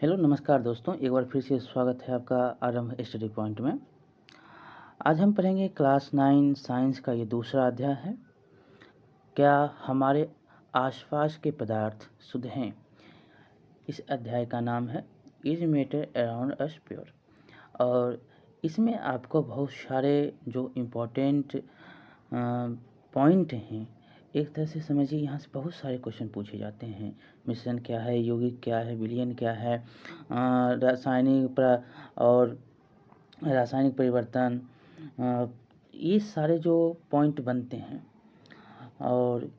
Hello नमस्कार दोस्तों, एक बार फिर से स्वागत है आपका आरंभ स्टडी पॉइंट में। आज हम पढ़ेंगे क्लास 9 साइंस का ये दूसरा अध्याय है। क्या हमारे आसपास के पदार्थ शुद्ध हैं? इस अध्याय का नाम है is matter around us pure. और इसमें आपको बहुत सारे जो इम्पोर्टेंट पॉइंट हैं, एक तरह से समझिए यहाँ से बहुत सारे क्वेश्चन पूछे जाते हैं। मिश्रण क्या है, यौगिक क्या है, विलयन क्या है, और रासायनिक परिवर्तन, ये सारे जो पॉइंट बनते हैं। और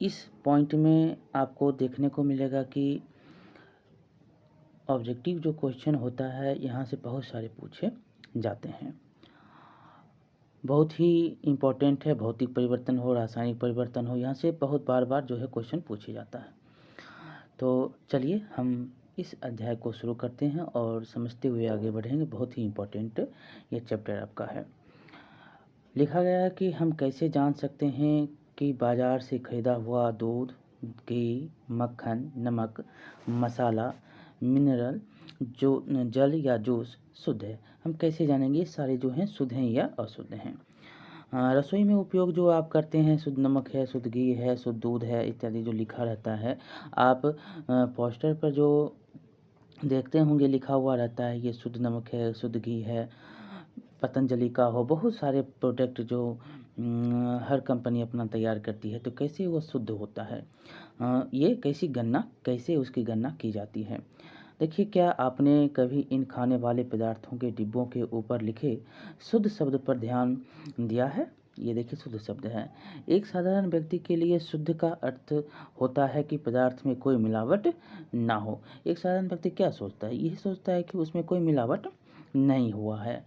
इस पॉइंट में आपको देखने को मिलेगा कि ऑब्जेक्टिव जो क्वेश्चन होता है यहाँ से बहुत सारे पूछे जाते हैं। बहुत ही इम्पोर्टेंट है, भौतिक परिवर्तन हो, रासायनिक परिवर्तन हो, यहाँ से बहुत बार बार जो है क्वेश्चन पूछे जाता है। तो चलिए हम इस अध्याय को शुरू करते हैं और समझते हुए आगे बढ़ेंगे। बहुत ही इम्पोर्टेंट ये चैप्टर आपका है। लिखा गया है कि हम कैसे जान सकते हैं कि बाज़ार से ख़रीदा हुआ दूध, घी, मक्खन, नमक, मसाला, मिनरल, जल या जूस शुद्ध है। हम कैसे जानेंगे ये सारे जो हैं शुद्ध हैं या अशुद्ध हैं। रसोई में उपयोग जो आप करते हैं, शुद्ध नमक है, शुद्ध घी है, शुद्ध दूध है इत्यादि जो लिखा रहता है, आप पोस्टर पर जो देखते होंगे लिखा हुआ रहता है ये शुद्ध नमक है, शुद्ध घी है, पतंजलि का हो, बहुत सारे प्रोडक्ट जो हर कंपनी अपना तैयार करती है, तो कैसे वो शुद्ध होता है, ये कैसे उसकी गणना की जाती है। देखिए, क्या आपने कभी इन खाने वाले पदार्थों के डिब्बों के ऊपर लिखे शुद्ध शब्द पर ध्यान दिया है? ये देखिए शुद्ध शब्द है। एक साधारण व्यक्ति के लिए शुद्ध का अर्थ होता है कि पदार्थ में कोई मिलावट ना हो। एक साधारण व्यक्ति क्या सोचता है? यही सोचता है कि उसमें कोई मिलावट नहीं हुआ है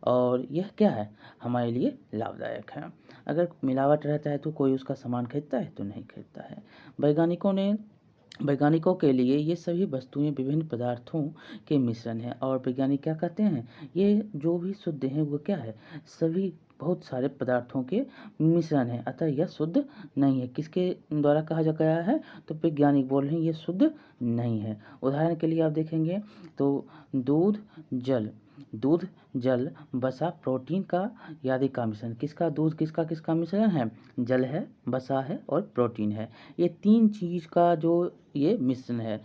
और यह क्या है, हमारे लिए लाभदायक है। अगर मिलावट रहता है तो कोई उसका सामान खरीदता है? तो नहीं खरीदता है। वैज्ञानिकों के लिए ये सभी वस्तुएं विभिन्न पदार्थों के मिश्रण हैं। और वैज्ञानिक क्या कहते हैं, ये जो भी शुद्ध हैं वो क्या है, सभी बहुत सारे पदार्थों के मिश्रण है, अतः यह शुद्ध नहीं है। किसके द्वारा कहा जा गया है? तो वैज्ञानिक बोल रहे हैं ये शुद्ध नहीं है। उदाहरण के लिए आप देखेंगे तो दूध, जल, वसा, प्रोटीन का आदि का मिश्रण। किसका? दूध किसका मिश्रण है? जल है, वसा है और प्रोटीन है। ये तीन चीज़ का जो ये मिश्रण है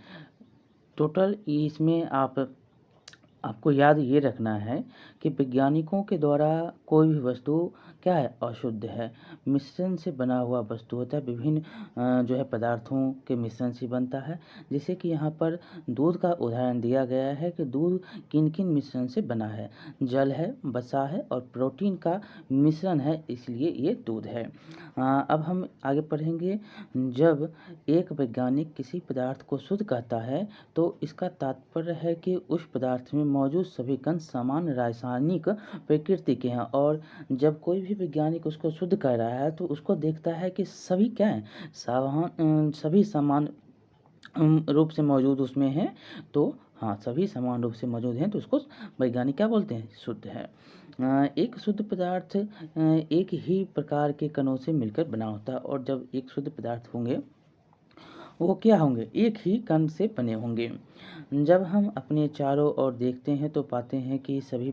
टोटल। इसमें आपको याद ये रखना है कि वैज्ञानिकों के द्वारा कोई भी वस्तु क्या है, अशुद्ध है। मिश्रण से बना हुआ वस्तु होता है, विभिन्न जो है पदार्थों के मिश्रण से बनता है। जैसे कि यहाँ पर दूध का उदाहरण दिया गया है कि दूध किन किन मिश्रण से बना है, जल है, वसा है और प्रोटीन का मिश्रण है, इसलिए ये दूध है। अब हम आगे पढ़ेंगे। जब एक वैज्ञानिक किसी पदार्थ को शुद्ध कहता है तो इसका तात्पर्य है कि उस पदार्थ में मौजूद सभी कण समान रासायनिक प्रकृति के हैं। और जब कोई भी वैज्ञानिक उसको शुद्ध कर रहा है तो उसको देखता है कि सभी क्या हैं, सभी समान रूप से मौजूद उसमें हैं। तो हाँ, सभी समान रूप से मौजूद हैं तो उसको वैज्ञानिक क्या बोलते हैं, शुद्ध है। एक शुद्ध पदार्थ एक ही प्रकार के कणों से मिलकर बना होता है। और जब एक शुद्ध पदार्थ होंगे वो क्या होंगे, एक ही कण से बने होंगे। जब हम अपने चारों ओर देखते हैं तो पाते हैं कि सभी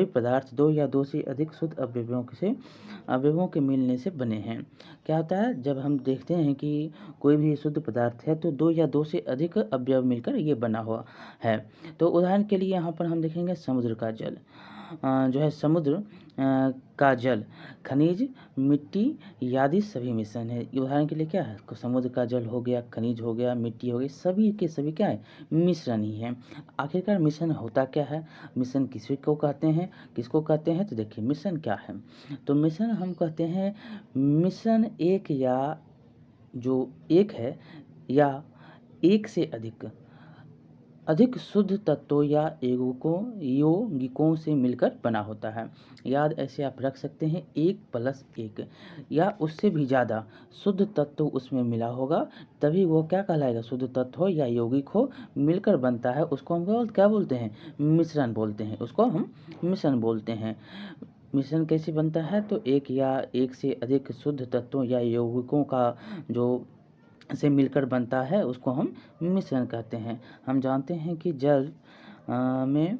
पदार्थ दो या दो से अधिक शुद्ध अवयवों के मिलने से बने हैं। क्या होता है, जब हम देखते हैं कि कोई भी शुद्ध पदार्थ है तो दो या दो से अधिक अवयव मिलकर ये बना हुआ है। तो उदाहरण के लिए यहाँ पर हम देखेंगे समुद्र का जल, जो है समुद्र का जल, खनिज, मिट्टी आदि सभी मिश्रण है। उदाहरण के लिए क्या है, समुद्र का जल हो गया, खनिज हो गया, मिट्टी हो गई, सभी के सभी क्या है, मिश्रण ही है। आखिरकार मिश्रण होता क्या है, मिश्रण किसको कहते हैं? तो देखिए मिश्रण क्या है। तो मिश्रण हम कहते हैं, मिश्रण एक है या एक से अधिक शुद्ध तत्वों या यौगिकों से मिलकर बना होता है। याद ऐसे आप रख सकते हैं, 1+1 या उससे भी ज़्यादा शुद्ध तत्व उसमें मिला होगा तभी वो क्या कहलाएगा, शुद्ध तत्व हो या यौगिक हो, मिलकर बनता है, उसको हम क्या बोलते हैं, मिश्रण बोलते हैं। उसको हम मिश्रण बोलते हैं। मिश्रण कैसे बनता है, तो एक या एक से अधिक शुद्ध तत्वों या यौगिकों का जो से मिलकर बनता है उसको हम मिश्रण कहते हैं। हम जानते हैं कि जल में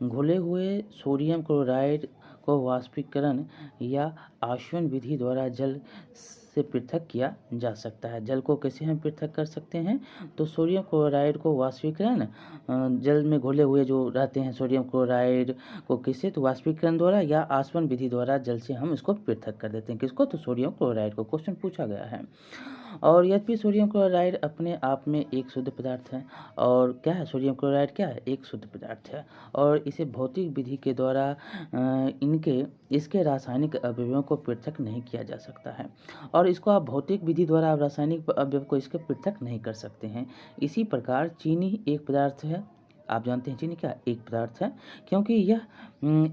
घुले हुए सोडियम क्लोराइड को वाष्पीकरण या आसवन विधि द्वारा जल से पृथक किया जा सकता है। जल को कैसे हम पृथक कर सकते हैं? तो सोडियम क्लोराइड को वाष्पीकरण जल में घुले हुए जो रहते हैं सोडियम क्लोराइड को किससे? तो वाष्पीकरण द्वारा या आसवन विधि द्वारा जल से हम इसको पृथक कर देते हैं। किसको? तो सोडियम क्लोराइड को। क्वेश्चन पूछा गया है। और यद्यपि सोडियम क्लोराइड अपने आप में एक शुद्ध पदार्थ है, और क्या है? सोडियम क्लोराइड क्या है? एक शुद्ध पदार्थ है, और इसे भौतिक विधि के द्वारा इसके रासायनिक अवयवों को पृथक नहीं किया जा सकता है, और इसको आप भौतिक विधि द्वारा आप रासायनिक अवयव को इसके पृथक नहीं कर सकते हैं। इसी प्रकार चीनी एक पदार्थ है। आप जानते हैं चीनी क्या है? एक पदार्थ है, क्योंकि यह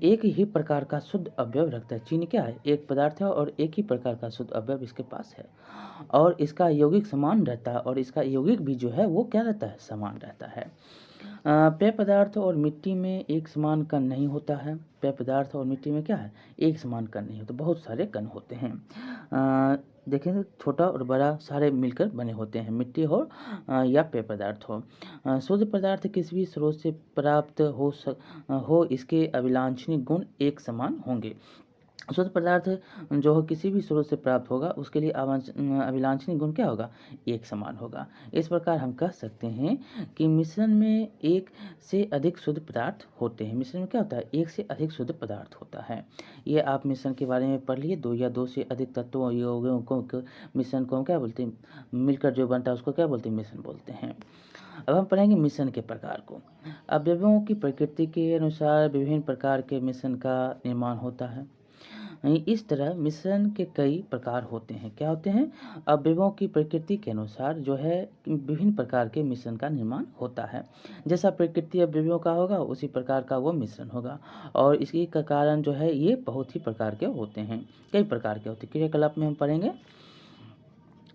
एक ही प्रकार का शुद्ध अवयव रखता है। चीनी क्या है? एक पदार्थ है और एक ही प्रकार का शुद्ध अवयव इसके पास है, और इसका यौगिक समान रहता है, और इसका यौगिक भी जो है वो क्या रहता है? समान रहता है। पेय पदार्थ और मिट्टी में एक समान कण नहीं होता है। पेय पदार्थ और मिट्टी में क्या है? एक समान कण नहीं होता, बहुत सारे कण होते हैं। देखें, छोटा और बड़ा सारे मिलकर बने होते हैं, मिट्टी हो या पेय पदार्थ हो। शुद्ध पदार्थ किसी भी स्रोत से प्राप्त हो इसके अभिलाषणीय गुण एक समान होंगे। शुद्ध पदार्थ जो हो किसी भी स्रोत से प्राप्त होगा उसके लिए अभिलाषणीय गुण क्या होगा? एक समान होगा। इस प्रकार हम कह सकते हैं कि मिश्रण में एक से अधिक शुद्ध पदार्थ होते हैं। मिश्रण में क्या होता है? एक से अधिक शुद्ध पदार्थ होता है। ये आप मिश्रण के बारे में पढ़ लिए। दो या दो से अधिक तत्वों यौगिकों को मिश्रण को हम क्या बोलते हैं? मिलकर जो बनता है उसको क्या बोलते हैं? मिश्रण बोलते हैं। अब हम पढ़ेंगे मिश्रण के प्रकार को। अवयवों की प्रकृति के अनुसार विभिन्न प्रकार के मिश्रण का निर्माण होता है। इस तरह मिश्रण के कई प्रकार होते हैं। क्या होते हैं? अवयवों की प्रकृति के अनुसार जो है विभिन्न प्रकार के मिश्रण का निर्माण होता है। जैसा प्रकृति अवयवों का होगा उसी प्रकार का वो मिश्रण होगा, और इसी का कारण जो है ये बहुत ही प्रकार के होते हैं, कई प्रकार के होते हैं। क्रियाकलाप में हम पढ़ेंगे।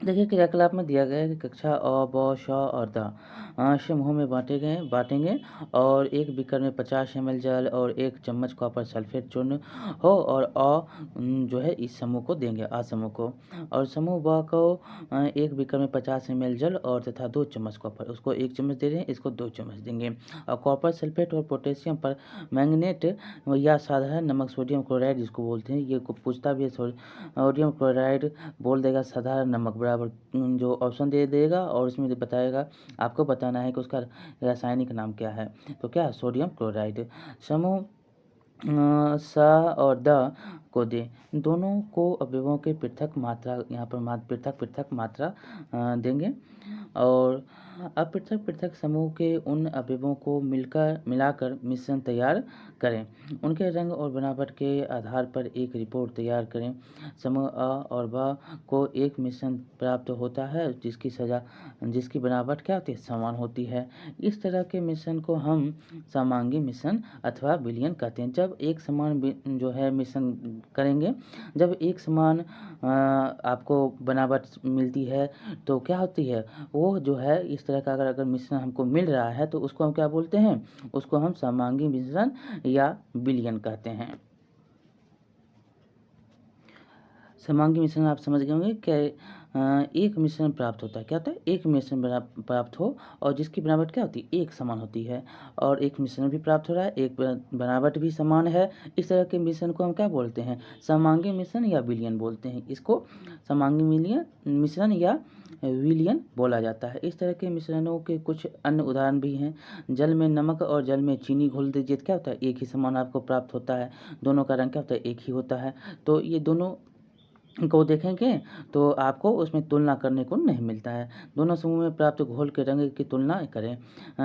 देखिए, क्रियाकलाप में दिया गया है कि कक्षा अ, ब, श और द समूह में बांटेंगे, और एक बीकर में 50 ml जल और 1 चम्मच कॉपर सल्फेट चूर्ण हो, और जो है इस समूह को देंगे, आ समूह को। और समूह ब को एक बीकर में 50 ml जल और तथा 2 चम्मच कॉपर, उसको 1 चम्मच दे रहे हैं, इसको 2 चम्मच देंगे। और कॉपर सल्फेट और पोटेशियम पर मैंगनेट या साधारण नमक सोडियम क्लोराइड जिसको बोलते हैं, ये को पूछता भी है, सोडियम क्लोराइड बोल देगा, साधारण नमक बराबर जो ऑप्शन दे देगा, और उसमें बताएगा, आपको बताना है कि उसका रासायनिक नाम क्या है। तो क्या है? Sodium chloride. समूह स और द को दे। दोनों को अवयवों के पृथक मात्रा, यहाँ पर पृथक मात्रा देंगे, और अब पृथक पृथक समूह के उन अवयवों को मिलाकर मिश्रण तैयार करें। उनके रंग और बनावट के आधार पर एक रिपोर्ट तैयार करें। समूह अ और ब को एक मिश्रण प्राप्त होता है जिसकी बनावट क्या होती है? समान होती है। इस तरह के मिश्रण को हम समांगी मिश्रण अथवा विलयन कहते हैं। जब एक समान जो है मिश्रण करेंगे, जब एक समान आपको बनावट मिलती है तो क्या होती है? वो जो है इस तरह का अगर मिश्रण हमको मिल रहा है तो उसको हम क्या बोलते हैं? उसको हम समांगी मिश्रण या विलयन कहते हैं। समांगी मिश्रण आप समझ गए होंगे कि एक मिश्रण प्राप्त होता है। क्या होता है? एक मिश्रण प्राप्त हो और जिसकी बनावट क्या होती है? एक समान होती है, और एक मिश्रण भी प्राप्त हो रहा है, एक बनावट भी समान है। इस तरह के मिश्रण को हम क्या बोलते हैं? समांगी मिश्रण या विलयन बोलते हैं। इसको समांगी मिश्रण या विलयन बोला जाता है। इस तरह के मिश्रणों के कुछ अन्य उदाहरण भी हैं। जल में नमक और जल में चीनी घोल दीजिए, क्या होता है? एक ही समान आपको प्राप्त होता है। दोनों का रंग क्या होता है? एक ही होता है। तो ये दोनों को देखेंगे तो आपको उसमें तुलना करने को नहीं मिलता है। दोनों समूह में प्राप्त घोल के रंग की तुलना करें।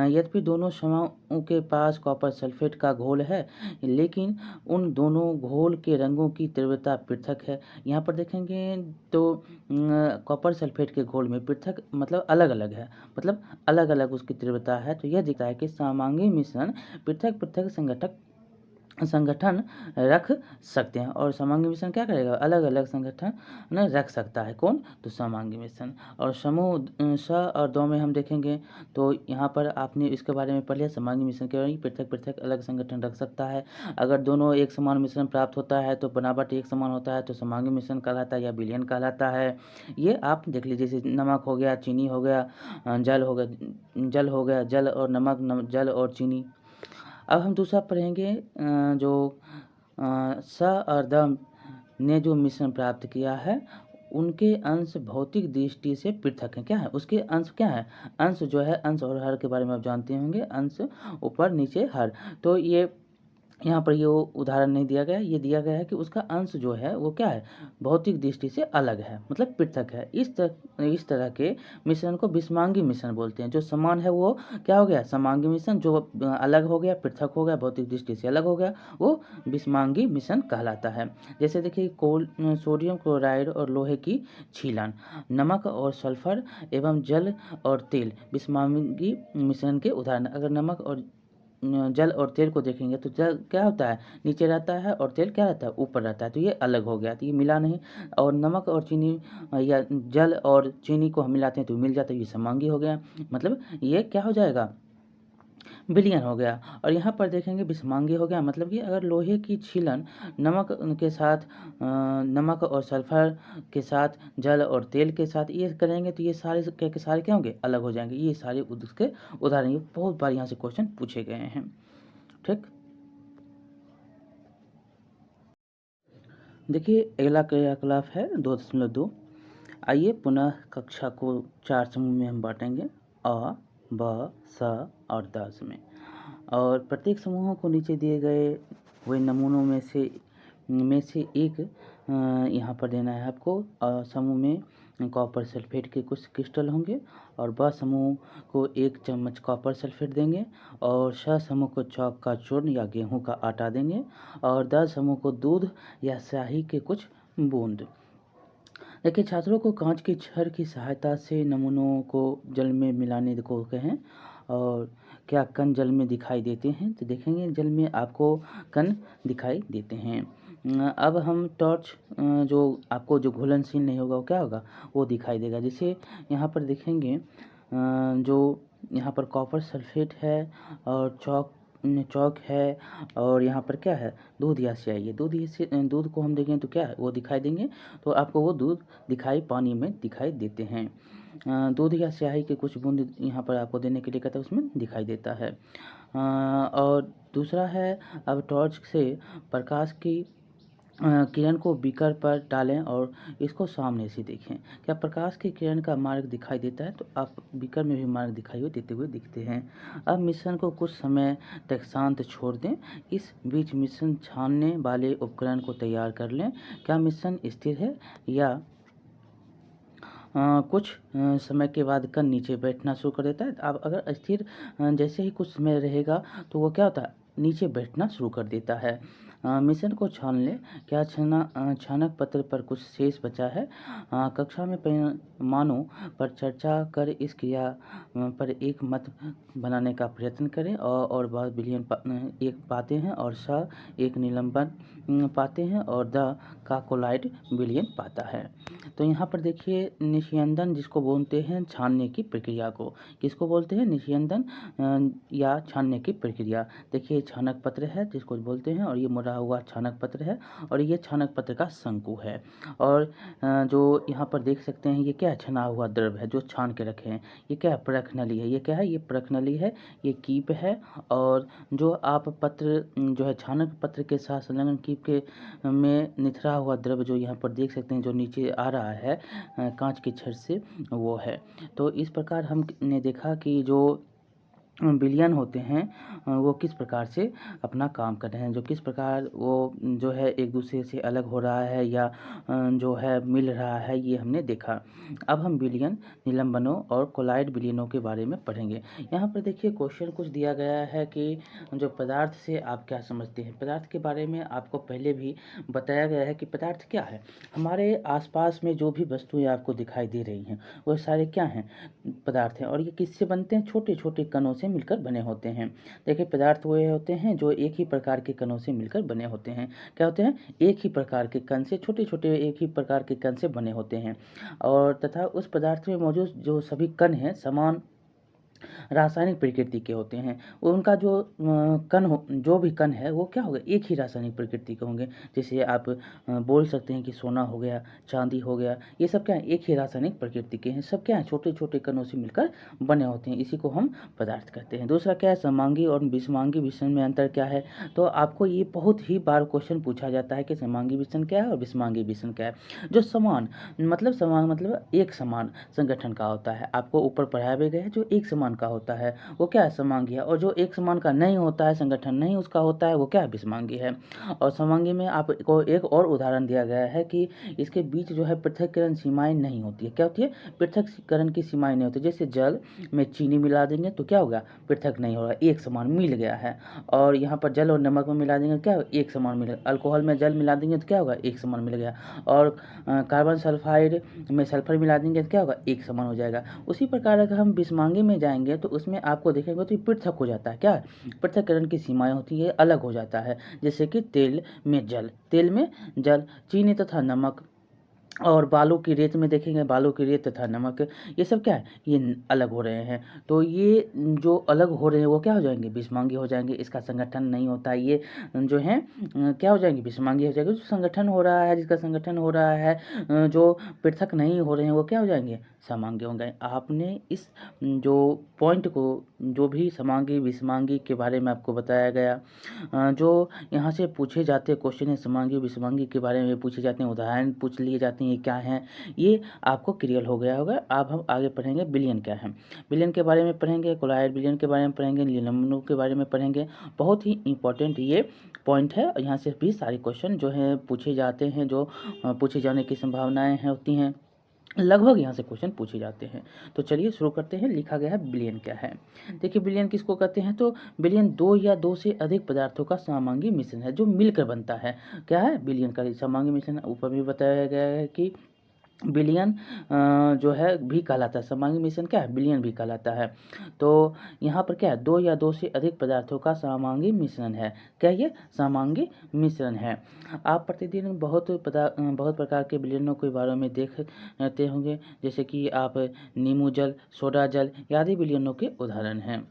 यद्यपि दोनों समूहों के पास कॉपर सल्फेट का घोल है, लेकिन उन दोनों घोल के रंगों की तीव्रता पृथक है। यहाँ पर देखेंगे तो कॉपर सल्फेट के घोल में पृथक मतलब अलग अलग है, मतलब अलग अलग उसकी तीव्रता है। तो यह दिखता है कि समांगी मिश्रण पृथक पृथक संघटक संगठन रख सकते हैं। और समांगी मिश्रण क्या करेगा, अलग अलग संगठन रख सकता है। कौन, तो समांगी मिश्रण। और समूह स और दो में हम देखेंगे तो यहाँ पर आपने इसके बारे में पढ़ लिया, समांगी मिश्रण के बारे में, पृथक पृथक अलग संगठन रख सकता है। अगर दोनों एक समान मिश्रण प्राप्त होता है तो बनावट एक समान होता है तो समांगी मिश्रण कहलाता है या विलयन कहलाता है। ये आप देख लीजिए, जैसे नमक हो गया, चीनी हो गया, जल हो गया, जल और नमक, जल और चीनी। अब हम दूसरा पढ़ेंगे जो स और द ने जो मिश्रण प्राप्त किया है उनके अंश भौतिक दृष्टि से पृथक हैं। क्या है, उसके अंश क्या है, अंश जो है, अंश और हर के बारे में आप जानते होंगे, अंश ऊपर नीचे हर। तो ये यहाँ पर ये उदाहरण नहीं दिया गया, ये दिया गया है कि उसका अंश जो है वो क्या है, भौतिक दृष्टि से अलग है, मतलब पृथक है। इस तरह के मिश्रण को विषमांगी मिश्रण बोलते हैं। जो समान है वो क्या हो गया, समांगी मिश्रण, जो अलग हो गया, पृथक हो गया, भौतिक दृष्टि से अलग हो गया, वो विषमांगी मिश्रण कहलाता है। जैसे देखिए, सोडियम क्लोराइड और लोहे की छीलन, नमक और सल्फर एवं जल और तेल विषमांगी मिश्रण के उदाहरण। अगर नमक और जल और तेल को देखेंगे तो जल क्या होता है, नीचे रहता है, और तेल क्या रहता है, ऊपर रहता है। तो ये अलग हो गया, तो ये मिला नहीं। और नमक और चीनी या जल और चीनी को हम मिलाते हैं तो मिल जाता है, ये समांगी हो गया। मतलब ये क्या हो जाएगा, विलयन हो गया। और यहाँ पर देखेंगे विषमांगी हो गया, मतलब कि अगर लोहे की छीलन नमक के साथ, नमक और सल्फर के साथ, जल और तेल के साथ ये करेंगे तो ये सारे के सारे क्या होंगे, अलग हो जाएंगे। ये सारे उसके उदाहरण, ये बहुत बार यहाँ से क्वेश्चन पूछे गए हैं। ठीक, देखिए अगला क्रियाकलाप है 2.2। आइए पुनः कक्षा को 4 समूह में हम बांटेंगे, अ, ब, स और द में। और प्रत्येक समूहों को नीचे दिए गए हुए नमूनों में से एक यहाँ पर देना है आपको। समूह में कॉपर सल्फेट के कुछ क्रिस्टल होंगे, और ब समूह को 1 चम्मच कॉपर सल्फेट देंगे, और श समूह को चौक का चूर्ण या गेहूं का आटा देंगे, और द समूह को दूध या स्याही के कुछ बूंद। देखिए छात्रों को कांच की छड़ की सहायता से नमूनों को जल में मिलाने को कहें। और क्या कण जल में दिखाई देते हैं, तो देखेंगे जल में आपको कण दिखाई देते हैं। अब हम टॉर्च, जो आपको जो घुलनशील नहीं होगा वो क्या होगा, वो दिखाई देगा। जैसे यहाँ पर देखेंगे जो यहाँ पर कॉपर सल्फेट है, और चौक है, और यहाँ पर क्या है, दूध या स्याही है। दूध को हम देखें तो क्या है, वो दिखाई देंगे। तो आपको वो दूध पानी में दिखाई देते हैं। दूध या स्याही के कुछ बूंद यहाँ पर आपको देने के लिए कहता है, उसमें दिखाई देता है। और दूसरा है, अब टॉर्च से प्रकाश की किरण को बीकर पर डालें और इसको सामने से देखें। क्या प्रकाश की किरण का मार्ग दिखाई देता है, तो आप बीकर में भी मार्ग देते हुए दिखते हैं। अब मिश्रण को कुछ समय तक शांत छोड़ दें। इस बीच मिश्रण छानने वाले उपकरण को तैयार कर लें। क्या मिश्रण स्थिर है, या कुछ समय के बाद कण नीचे बैठना शुरू कर देता है। अब अगर स्थिर जैसे ही कुछ समय रहेगा तो वो क्या होता है, नीचे बैठना शुरू कर देता है। मिश्रण को छान लें। क्या छानक पत्र पर कुछ शेष बचा है। कक्षा में पैमानों पर चर्चा कर इस क्रिया पर एक मत बनाने का प्रयत्न करें। और वह विलयन एक पाते हैं, और स एक निलंबन पाते हैं, और द का कोलाइड विलयन पाता है। तो यहाँ पर देखिए निस्यंदन जिसको बोलते हैं छानने की प्रक्रिया को, किसको बोलते हैं, निस्यंदन या छानने की प्रक्रिया। देखिए छानक पत्र है जिसको बोलते हैं, और ये मुड़ा हुआ छानक पत्र है, और ये छानक पत्र का शंकु है। और जो यहाँ पर देख सकते हैं ये क्या है, छना हुआ द्रव है जो छान के रखे हैं। ये क्या है, परख नली है। ये क्या है, ये परख नली है, ये कीप है। और जो आप पत्र जो है छानक पत्र के साथ संलग्न कीप के में निथरा हुआ द्रव जो यहाँ पर देख सकते हैं, जो नीचे आ रहा है कांच की छड़ से, वो है। तो इस प्रकार हमने देखा कि जो विलयन होते हैं वो किस प्रकार से अपना काम कर रहे हैं, जो किस प्रकार वो जो है एक दूसरे से अलग हो रहा है या जो है मिल रहा है, ये हमने देखा। अब हम विलयन, निलंबनों और कोलाइड विलयनों के बारे में पढ़ेंगे। यहाँ पर देखिए क्वेश्चन कुछ दिया गया है कि जो पदार्थ से आप क्या समझते हैं। पदार्थ के बारे में आपको पहले भी बताया गया है कि पदार्थ क्या है। हमारे आसपास में जो भी वस्तुएं आपको दिखाई दे रही हैं वो सारे क्या हैं, पदार्थ हैं। और ये किससे बनते हैं, छोटे छोटे कणों से से मिलकर बने होते हैं। देखिए पदार्थ वो होते हैं जो एक ही प्रकार के कणों से मिलकर बने होते हैं। क्या होते हैं? एक ही प्रकार के कण से, छोटे-छोटे एक ही प्रकार के कण से बने होते हैं और तथा उस पदार्थ में मौजूद जो सभी कण हैं समान रासायनिक प्रकृति के होते हैं। उनका जो कण हो, जो भी कण है वो क्या होगा? एक ही रासायनिक प्रकृति के होंगे। जैसे आप बोल सकते हैं कि सोना हो गया, चांदी हो गया, ये सब क्या है? एक ही रासायनिक प्रकृति के हैं। सब क्या है? छोटे-छोटे कणों से मिलकर बने होते हैं। इसी को हम पदार्थ कहते हैं। दूसरा क्या है? समांगी और विषमांगी विषम में अंतर क्या है? तो आपको ये बहुत ही बार क्वेश्चन पूछा जाता है कि समांगी विषम क्या है और विषमांगी विषम क्या है? जो समान मतलब एक समान संगठन का होता है। आपको ऊपर पढ़ाया भी गया है, जो एक समान का होता है वो क्या है? समांगी है। और जो एक समान का नहीं होता है, संगठन नहीं उसका होता है, वो क्या है? विषमांगी है। और समांगी में आपको एक और उदाहरण दिया गया है कि इसके बीच जो है पृथक्करण सीमाएं नहीं होती है। क्या होती है? पृथक्करण की सीमाएं नहीं होती। जैसे जल में चीनी मिला देंगे तो क्या होगा? पृथक नहीं होगा, एक समान मिल गया है। और यहाँ पर जल और नमक में मिला देंगे क्या होगा? एक समान मिलेगा। अल्कोहल में जल मिला देंगे तो क्या होगा? एक समान मिल गया। और कार्बन सल्फाइड में सल्फर मिला देंगे तो क्या होगा? एक समान हो जाएगा। उसी प्रकार अगर हम विषमांगी में जाएंगे तो उसमें आपको देखेंगे तो ये पृथक हो जाता है। क्या? पृथक्करण की सीमाएं होती है, अलग हो जाता है। जैसे कि तेल में जल, चीनी तथा नमक, और बालू की रेत में देखेंगे, बालू की रेत तथा नमक, ये सब क्या है? ये अलग हो रहे हैं। तो ये जो अलग हो रहे हैं वो क्या हो जाएंगे? विषमांगी हो जाएंगे। इसका संगठन नहीं होता, ये जो है क्या हो जाएंगे? विषमांगी हो जाएंगे। जो संगठन हो रहा है, जिसका संगठन हो रहा है, जो पृथक नहीं हो रहे हैं वो क्या हो जाएंगे? समांगी होंगे। आपने इस जो पॉइंट को, जो भी समांगी विषमांगी के बारे में आपको बताया गया, जो यहाँ से पूछे जाते क्वेश्चन है समांगी विषमांगी के बारे में पूछे जाते हैं, उदाहरण पूछ लिए जाते हैं, ये क्या है, ये आपको क्लियर हो गया होगा। अब हम आगे पढ़ेंगे विलयन क्या है। विलयन के बारे में पढ़ेंगे, कोलॉइड विलयन के बारे में पढ़ेंगे, निलंबनों के बारे में पढ़ेंगे। बहुत ही इंपॉर्टेंट ये पॉइंट है। यहाँ से भी सारे क्वेश्चन जो हैं पूछे जाते हैं, जो पूछे जाने की संभावनाएं होती हैं, लगभग यहाँ से क्वेश्चन पूछे जाते हैं। तो चलिए शुरू करते हैं। लिखा गया है विलयन क्या है। देखिए विलयन किसको कहते हैं? तो विलयन दो या दो से अधिक पदार्थों का समांगी मिश्रण है जो मिलकर बनता है। क्या है? विलयन का समांगी मिश्रण। ऊपर भी बताया गया है कि विलयन जो है भी कहलाता है। समांगी मिश्रण क्या है? विलयन भी कहलाता है। तो यहाँ पर क्या है? दो या दो से अधिक पदार्थों का समांगी मिश्रण है। क्या ये? समांगी मिश्रण है। आप प्रतिदिन बहुत प्रकार के विलयनों के बारे में देखते होंगे, जैसे कि आप नींबू जल, सोडा जल आदि विलयनों के उदाहरण हैं।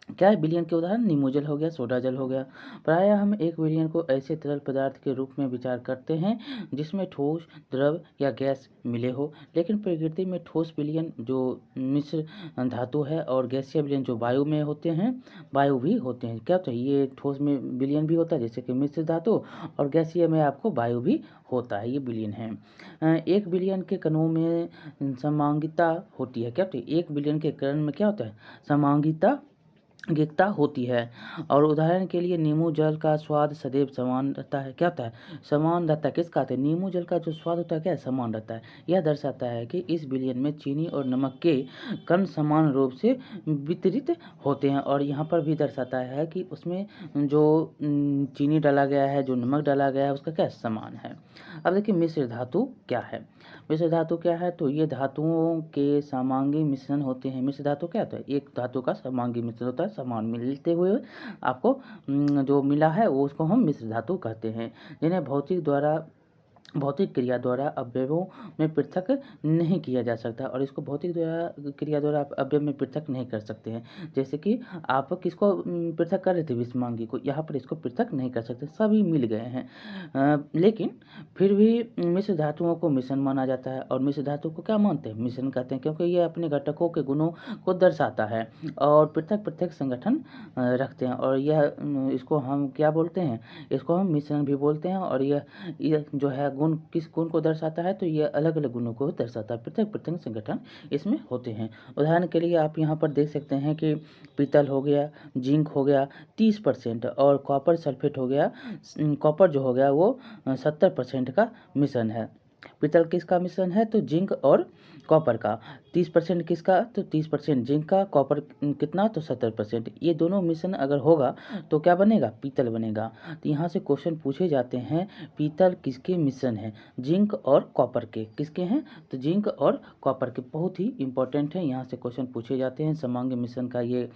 क्या है विलयन के उदाहरण? नींबू जल हो गया, सोडा जल हो गया। प्रायः हम एक विलयन को ऐसे तरल पदार्थ के रूप में विचार करते हैं जिसमें ठोस, द्रव या गैस मिले हो। लेकिन प्रकृति में ठोस विलयन जो मिश्र धातु है और गैसीय विलयन जो वायु में होते हैं, वायु भी होते हैं। क्या होता है? ये ठोस में विलयन भी होता है जैसे कि मिश्र धातु, और गैसीय में आपको वायु भी होता है। ये विलयन है। एक विलयन के कणों में समांगिता होती है। क्या होती है? एक विलयन के कण में क्या होता है? समांगिता होती है। और उदाहरण के लिए नींबू जल का स्वाद सदैव समान रहता है। क्या होता है? समान रहता है। किसका? कहते हैं नींबू जल का जो स्वाद होता है क्या है? समान रहता है। यह दर्शाता है कि इस विलयन में चीनी और नमक के कण समान रूप से वितरित होते हैं। और यहाँ पर भी दर्शाता है कि उसमें जो चीनी डाला गया है, जो नमक डाला गया है, उसका क्या समान है। अब देखिए मिश्र धातु क्या है। मिश्र धातु क्या है? तो ये धातुओं के समांगी मिश्रण होते हैं। मिश्र धातु क्या होता है? एक धातु का समांगी मिश्रण होता है, समान मिलते हुए आपको जो मिला है वो उसको हम मिश्र धातु कहते हैं, जिन्हें भौतिक क्रिया द्वारा अवयवों में पृथक नहीं किया जा सकता। और इसको भौतिक क्रिया द्वारा आप अवयव में पृथक नहीं कर सकते हैं। जैसे कि आप किसको पृथक कर रहे थे? विषमांगी को। यहाँ पर इसको पृथक नहीं कर सकते, सभी मिल गए हैं। लेकिन फिर भी मिश्र धातुओं को मिश्रण माना जाता है। और मिश्र धातु को क्या मानते हैं? मिश्रण कहते हैं, क्योंकि ये अपने घटकों के गुणों को दर्शाता है और पृथक संगठन रखते हैं। और यह इसको हम क्या बोलते हैं? इसको हम मिश्रण भी बोलते हैं। और यह जो है गुण किस गुण को दर्शाता है? तो ये अलग अलग गुणों को दर्शाता है। पृथक संगठन इसमें होते हैं। उदाहरण के लिए आप यहाँ पर देख सकते हैं कि पीतल हो गया, जिंक हो गया 30% और कॉपर सल्फेट हो गया, कॉपर जो हो गया वो 70% का मिश्रण है। पीतल किसका मिश्रण है? तो जिंक और कॉपर का। 30% किसका? तो 30% जिंक का। कॉपर कितना? तो 70%। ये दोनों मिश्रण अगर होगा तो क्या बनेगा? पीतल बनेगा। तो यहाँ से क्वेश्चन पूछे जाते हैं पीतल किसके मिश्रण है? जिंक और कॉपर के। किसके हैं? तो जिंक और कॉपर के। बहुत ही इंपॉर्टेंट है, यहाँ से क्वेश्चन पूछे जाते हैं। समांगी मिश्रण का ये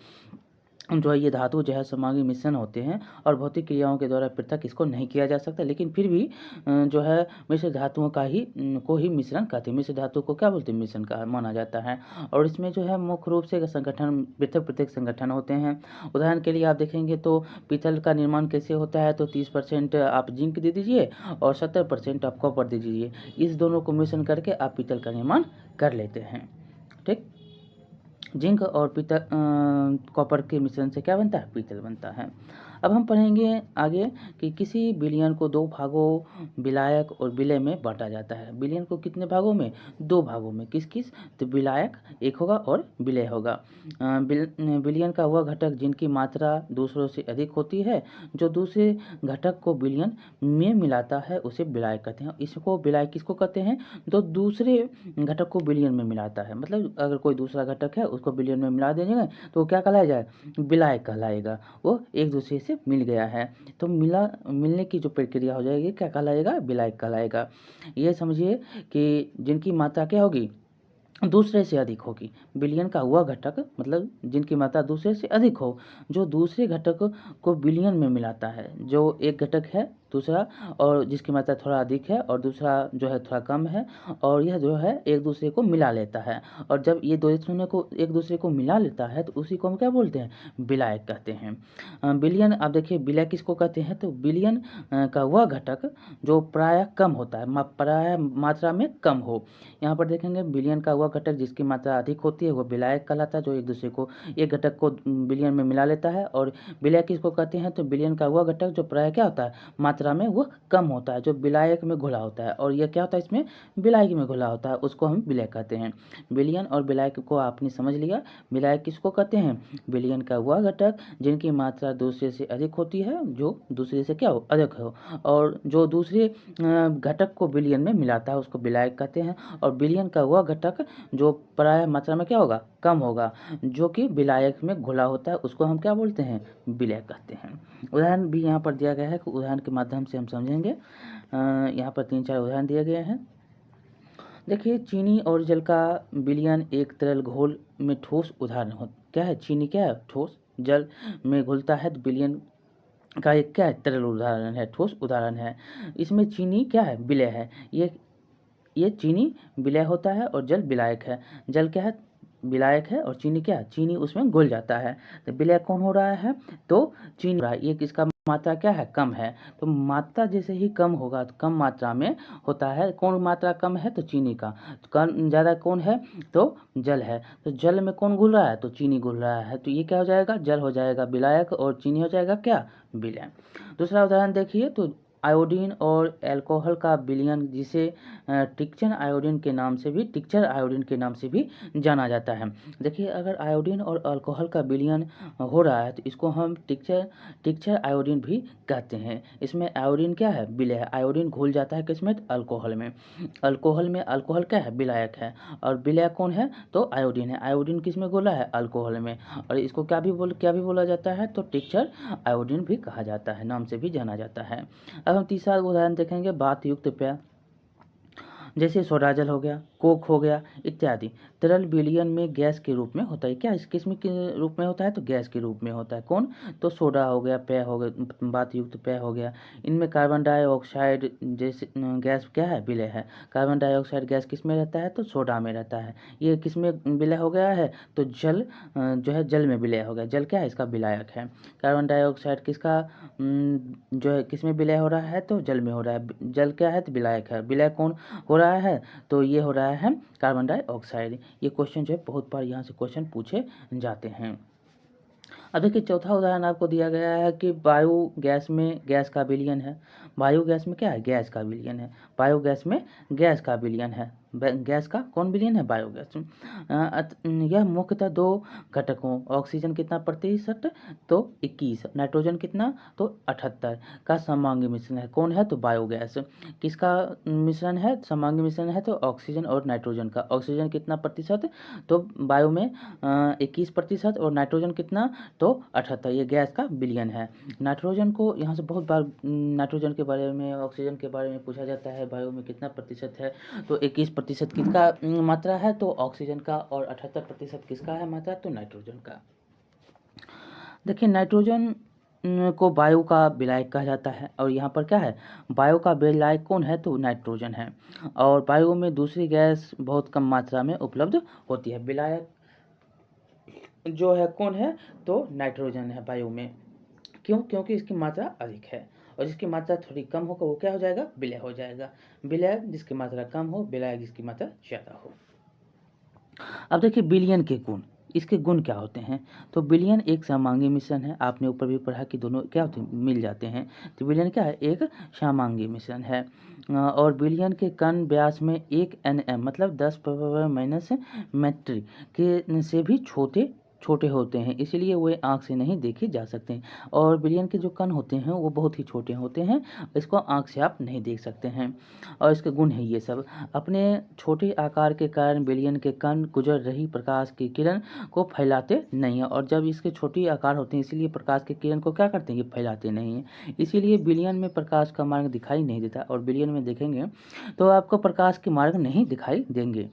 जो है ये धातु जो है समांगी मिश्रण होते हैं और भौतिक क्रियाओं के द्वारा पृथक इसको नहीं किया जा सकता, लेकिन फिर भी जो है मिश्र धातुओं का ही को ही मिश्रण कहते हैं। मिश्र धातु को क्या बोलते हैं? मिश्रण का माना जाता है। और इसमें जो है मुख्य रूप से संगठन पृथक पृथक संगठन होते हैं। उदाहरण के लिए आप देखेंगे तो पीतल का निर्माण कैसे होता है, तो 30% आप जिंक दे दीजिए और 70% आप कॉपर दे दीजिए। इस दोनों को मिश्रण करके आप पीतल का निर्माण कर लेते हैं। ठीक, जिंक और पीतल कॉपर के मिश्रण से क्या बनता है? पीतल बनता है। अब हम पढ़ेंगे आगे कि किसी विलयन को दो भागों विलायक और विलय में बांटा जाता है। विलयन को कितने भागों में? दो भागों में। किस किस? तो विलायक एक होगा और विलय होगा। विलयन का वह घटक जिनकी मात्रा दूसरों से अधिक होती है, जो दूसरे घटक को विलयन में मिलाता है उसे विलायक कहते हैं। इसको विलायक किसको कहते हैं? तो दूसरे घटक को विलयन में मिलाता है। मतलब अगर कोई दूसरा घटक है उसको विलयन में मिला देंगे तो वो क्या कहलाएगा? विलायक कहलाएगा। वो एक दूसरे से मिल गया है तो मिलने की जो प्रक्रिया हो जाएगी क्या कहलाएगा? विलायक कहलाएगा। ये समझिए कि जिनकी मात्रा क्या होगी? दूसरे से अधिक होगी। विलयन का हुआ घटक मतलब जिनकी मात्रा दूसरे से अधिक हो, जो दूसरे घटक को विलयन में मिलाता है। जो एक घटक है दूसरा और जिसकी मात्रा थोड़ा अधिक है और दूसरा जो है थोड़ा कम है, और यह जो है एक दूसरे को मिला लेता है। और जब ये दोनों को एक दूसरे को मिला लेता है तो उसी को हम क्या बोलते हैं? विलायक कहते हैं। विलयन आप देखिए विलय किसको कहते हैं? तो विलयन का वह घटक जो प्रायः कम होता है, प्रायः मात्रा में कम हो। यहाँ पर देखेंगे विलयन का वह घटक जिसकी मात्रा अधिक होती है वो विलायक कहलाता है, जो एक दूसरे को एक घटक को विलयन में मिला लेता है। और विलय किसको कहते हैं? तो विलयन का वह घटक जो प्रायः क्या होता है? मात्रा में वो कम होता है, जो विलायक में घुला होता है। और यह क्या होता है? इसमें विलायक में घुला होता है, उसको हम विलय कहते हैं। विलयन और विलायक को आपने समझ लिया। विलायक किसको कहते हैं? विलयन का वह घटक जिनकी मात्रा दूसरे से अधिक होती है, जो दूसरे से क्या हो? अधिक हो, और जो दूसरे घटक को विलयन में मिलाता है उसको विलायक कहते हैं। और विलयन का वह घटक जो प्रायः मात्रा में क्या होगा? कम होगा, जो कि विलायक में घुला होता है, उसको हम क्या बोलते हैं? विलय कहते हैं। उदाहरण भी यहाँ पर दिया गया है, उदाहरण के माध्यम से हम समझेंगे। यहाँ पर 3-4 उदाहरण दिए गए हैं। देखिए चीनी और जल का विलयन एक तरल घोल में ठोस उदाहरण हो। क्या है? चीनी क्या है? ठोस। जल में घुलता है तो विलयन का एक क्या है? तरल उदाहरण है, ठोस उदाहरण है। इसमें चीनी क्या है? विलय है। ये चीनी विलय होता है और जल विलायक है। जल क्या है? विलायक है और चीनी क्या है? चीनी उसमें घुल जाता है। तो विलय कौन हो रहा है? तो चीनी हो रहा है। ये किसका मात्रा क्या है? कम है। तो मात्रा जैसे ही कम होगा तो कम मात्रा में होता है। कौन मात्रा कम है? तो चीनी का। तो कम ज़्यादा कौन है? तो जल है। तो जल में कौन घुल रहा है? तो चीनी घुल रहा है। तो ये क्या हो जाएगा? जल हो जाएगा विलायक और चीनी हो जाएगा क्या? विलय। दूसरा उदाहरण देखिए तो आयोडीन और अल्कोहल का विलयन, जिसे टिक्चर आयोडीन के नाम से भी जाना जाता है। देखिए अगर आयोडीन और अल्कोहल का विलयन हो रहा है तो इसको हम टिक्चर आयोडीन भी कहते हैं। इसमें आयोडीन क्या है? विलय है। आयोडीन घुल जाता है किसमें? अल्कोहल में। अल्कोहल क्या है? विलायक है। और विलय कौन है? तो आयोडीन है। आयोडीन किस में घुला है? अल्कोहल में। और इसको क्या भी बोला जाता है? तो टिक्चर आयोडीन भी कहा जाता है, नाम से भी जाना जाता है। अब हम तीसरा उदाहरण देखेंगे, बात युक्त पेय, जैसे सोडा जल हो गया, कोक हो गया इत्यादि। तरल विलयन में गैस के रूप में होता है। क्या किस में के रूप में होता है? तो गैस के रूप में होता है। कौन? तो सोडा हो गया, पेय हो गया, बात युक्त पेय हो गया। इनमें कार्बन डाइऑक्साइड जैसे गैस क्या है? विलय है। कार्बन डाइऑक्साइड गैस किस में रहता है? तो सोडा में रहता है। ये किस में विलय हो गया है? तो जल जो है जल में विलय हो गया। जल क्या है? इसका विलायक है। कार्बन डाइऑक्साइड किसका जो है किस में विलय हो रहा है? तो जल में हो रहा है। जल क्या है? तो विलायक है। विलय कौन हो रहा है? तो ये हो रहा है कार्बन डाइऑक्साइड। ये क्वेश्चन जो है बहुत बार यहाँ से क्वेश्चन पूछे जाते हैं। अब देखिए चौथा उदाहरण आपको दिया गया है कि वायु गैस में गैस का विलयन है। वायु गैस में क्या है? गैस का विलयन है। वायु गैस में गैस का विलयन है। गैस का कौन विलयन है? बायोगैस। यह मुख्यतः दो घटकों ऑक्सीजन कितना प्रतिशत? तो 21। नाइट्रोजन कितना? तो 78 का समांगी मिश्रण है। कौन है? तो बायोगैस। किसका मिश्रण है? समांगी मिश्रण है तो ऑक्सीजन और नाइट्रोजन का। ऑक्सीजन कितना प्रतिशत? तो वायु में 21% और नाइट्रोजन कितना? तो 78। ये गैस का विलयन है। नाइट्रोजन को यहाँ से बहुत बार नाइट्रोजन के बारे में, ऑक्सीजन के बारे में पूछा जाता है। वायु में कितना प्रतिशत है? तो 21% किसका मात्रा है? तो ऑक्सीजन का। और 78% किसका है मात्रा? तो नाइट्रोजन का। देखिए नाइट्रोजन को वायु का विलायक कहा जाता है और यहाँ पर क्या है, वायु का विलायक कौन है, तो नाइट्रोजन है। और वायु में दूसरी गैस बहुत कम मात्रा में उपलब्ध होती है। विलायक जो है कौन है, तो नाइट्रोजन है वायु में। क्यों? क्योंकि इसकी मात्रा अधिक है और जिसकी मात्रा थोड़ी कम होगा वो क्या हो जाएगा, विलय हो जाएगा। विलय जिसकी मात्रा कम हो, विलायक जिसकी मात्रा ज़्यादा हो। अब देखिए विलयन के गुण, इसके गुण क्या होते हैं। तो विलयन एक समांगी मिश्रण है। आपने ऊपर भी पढ़ा कि दोनों क्या होते हैं, मिल जाते हैं। तो विलयन क्या है, एक समांगी मिश्रण है। और विलयन के कण व्यास में 1 nm मतलब 10⁻⁻ मीटर के से भी छोटे छोटे होते हैं, इसलिए वे आँख से नहीं देखे जा सकते हैं। और विलयन के जो कण होते हैं वो बहुत ही छोटे होते हैं, इसको आँख से आप नहीं देख सकते हैं। और इसके गुण है ये सब। अपने छोटे आकार के कारण विलयन के कण गुजर रही प्रकाश की किरण को फैलाते नहीं हैं। और जब इसके छोटी आकार होते हैं इसीलिए प्रकाश की किरण को क्या करते हैं, ये फैलाते नहीं हैं। इसीलिए विलयन में प्रकाश का मार्ग दिखाई नहीं देता। और विलयन में देखेंगे तो आपको प्रकाश के मार्ग नहीं दिखाई देंगे।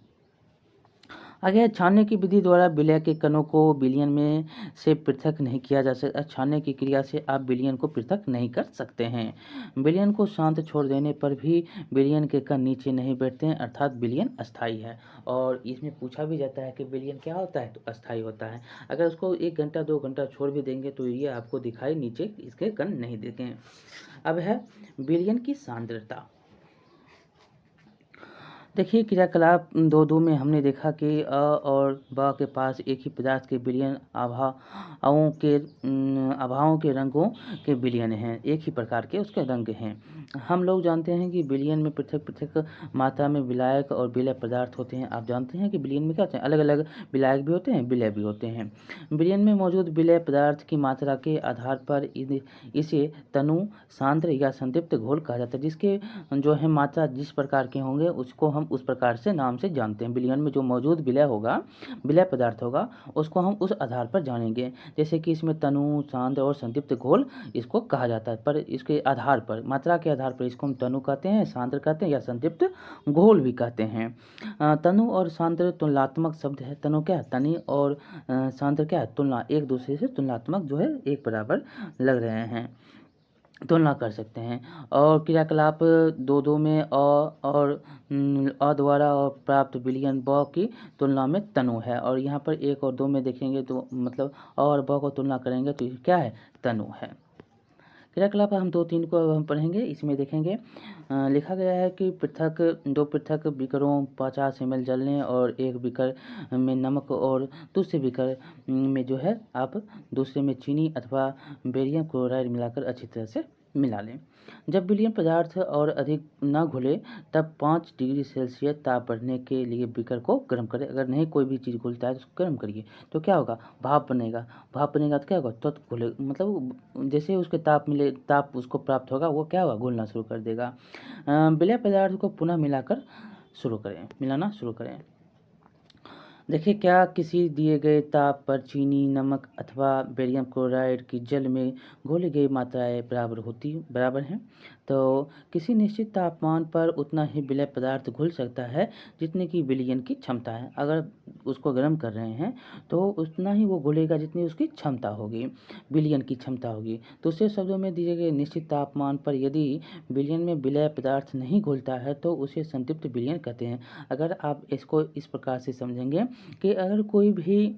आगे छानने की विधि द्वारा विलय के कणों को विलयन में से पृथक नहीं किया जा सकता। छानने की क्रिया से आप विलयन को पृथक नहीं कर सकते हैं। विलयन को शांत छोड़ देने पर भी विलयन के कण नीचे नहीं बैठते हैं, अर्थात विलयन अस्थायी है। और इसमें पूछा भी जाता है कि विलयन क्या होता है, तो अस्थायी होता है। अगर उसको 1 घंटा 2 घंटा छोड़ भी देंगे तो ये आपको दिखाई नीचे इसके कण नहीं देते। अब है विलयन की सांद्रता। देखिए क्रियाकलाप 2.2 में हमने देखा कि अ और ब के पास एक ही पदार्थ के विलयन आभाओं के रंगों के विलयन हैं, एक ही प्रकार के उसके रंग हैं। हम लोग जानते हैं कि विलयन में पृथक पृथक मात्रा में विलायक और विलय पदार्थ होते हैं। आप जानते हैं कि विलयन में क्या होते हैं, अलग अलग विलायक भी होते हैं, विलय भी होते हैं। विलयन में मौजूद विलय पदार्थ की मात्रा के आधार पर इसे तनु, सांद्र या संतृप्त घोल कहा जाता है। जिसके जो है मात्रा जिस प्रकार के होंगे उसको हम उस प्रकार से नाम से जानते हैं। विलयन में जो मौजूद विलय होगा, विलय पदार्थ होगा, उसको हम उस आधार पर जानेंगे। जैसे कि इसमें तनु, सांद्र और संतृप्त घोल इसको कहा जाता है। पर इसके आधार पर, मात्रा के आधार पर इसको हम तनु कहते हैं, सांद्र कहते हैं या संतृप्त घोल भी कहते हैं। तनु और सांद्र तुलनात्मक शब्द है। तनु क्या है, तनी, और सांद्र क्या है, तुलना, एक दूसरे से तुलनात्मक जो है एक बराबर लग रहे हैं, तुलना कर सकते हैं। और क्रियाकलाप 2.2 में और अ द्वारा और प्राप्त विलयन ब की तुलना में तनु है। और यहाँ पर 1 और 2 में देखेंगे तो मतलब अ और ब को तुलना करेंगे तो क्या है, तनु है। क्रियाकलाप हम 2-3 को हम पढ़ेंगे। इसमें देखेंगे लिखा गया है कि दो पृथक बीकरों 50 ml जल लें और एक बीकर में नमक और दूसरे बीकर में जो है आप दूसरे में चीनी अथवा बेरियम क्लोराइड मिलाकर अच्छी तरह से मिला लें। जब विलयन पदार्थ और अधिक न घुले तब 5 डिग्री सेल्सियस ताप बढ़ने के लिए बीकर को गर्म करें। अगर नहीं कोई भी चीज़ घुलता है तो उसको गर्म करिए, तो क्या होगा, भाप बनेगा। भाप बनेगा तो क्या होगा, तो घुले, मतलब जैसे उसके ताप उसको प्राप्त होगा वो क्या होगा, घुलना शुरू कर देगा। विलय पदार्थ को पुनः मिलाना शुरू करें। देखिए क्या किसी दिए गए ताप पर चीनी, नमक अथवा बेरियम क्लोराइड की जल में घोली गई मात्राएं बराबर हैं। तो किसी निश्चित तापमान पर उतना ही विलय पदार्थ घुल सकता है जितने की विलयन की क्षमता है। अगर उसको गर्म कर रहे हैं तो उतना ही वो घुलेगा जितनी उसकी क्षमता होगी, विलयन की क्षमता होगी। दूसरे शब्दों में दिए गए निश्चित तापमान पर यदि विलयन में विलय पदार्थ नहीं घुलता है तो उसे संतृप्त विलयन कहते हैं। अगर आप इसको इस प्रकार से समझेंगे कि अगर कोई भी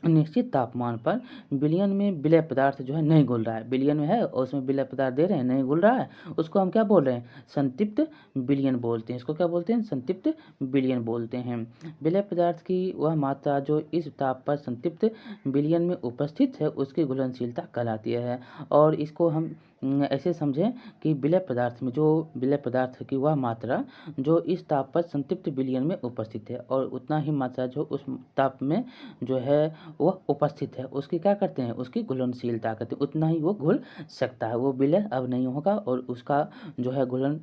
निश्चित तापमान पर विलयन में विलय पदार्थ जो है नहीं घुल रहा है, विलयन में है और उसमें विलय पदार्थ दे रहे हैं, नहीं घुल रहा है, उसको हम क्या बोल रहे हैं, संतृप्त विलयन बोलते हैं। इसको क्या बोलते हैं, संतृप्त विलयन बोलते हैं। विलय पदार्थ की वह मात्रा जो इस ताप पर संतृप्त विलयन में उपस्थित है उसकी घुलनशीलता कहलाती है। और इसको हम ऐसे समझें कि विलय पदार्थ की वह मात्रा जो इस ताप पर संतृप्त विलयन में उपस्थित है और उतना ही मात्रा जो उस ताप में जो है वह उपस्थित है उसकी क्या करते हैं, उसकी घुलनशीलता करते हैं, उतना ही वो घुल सकता है। वो विलय अब नहीं होगा और उसका जो है घुलन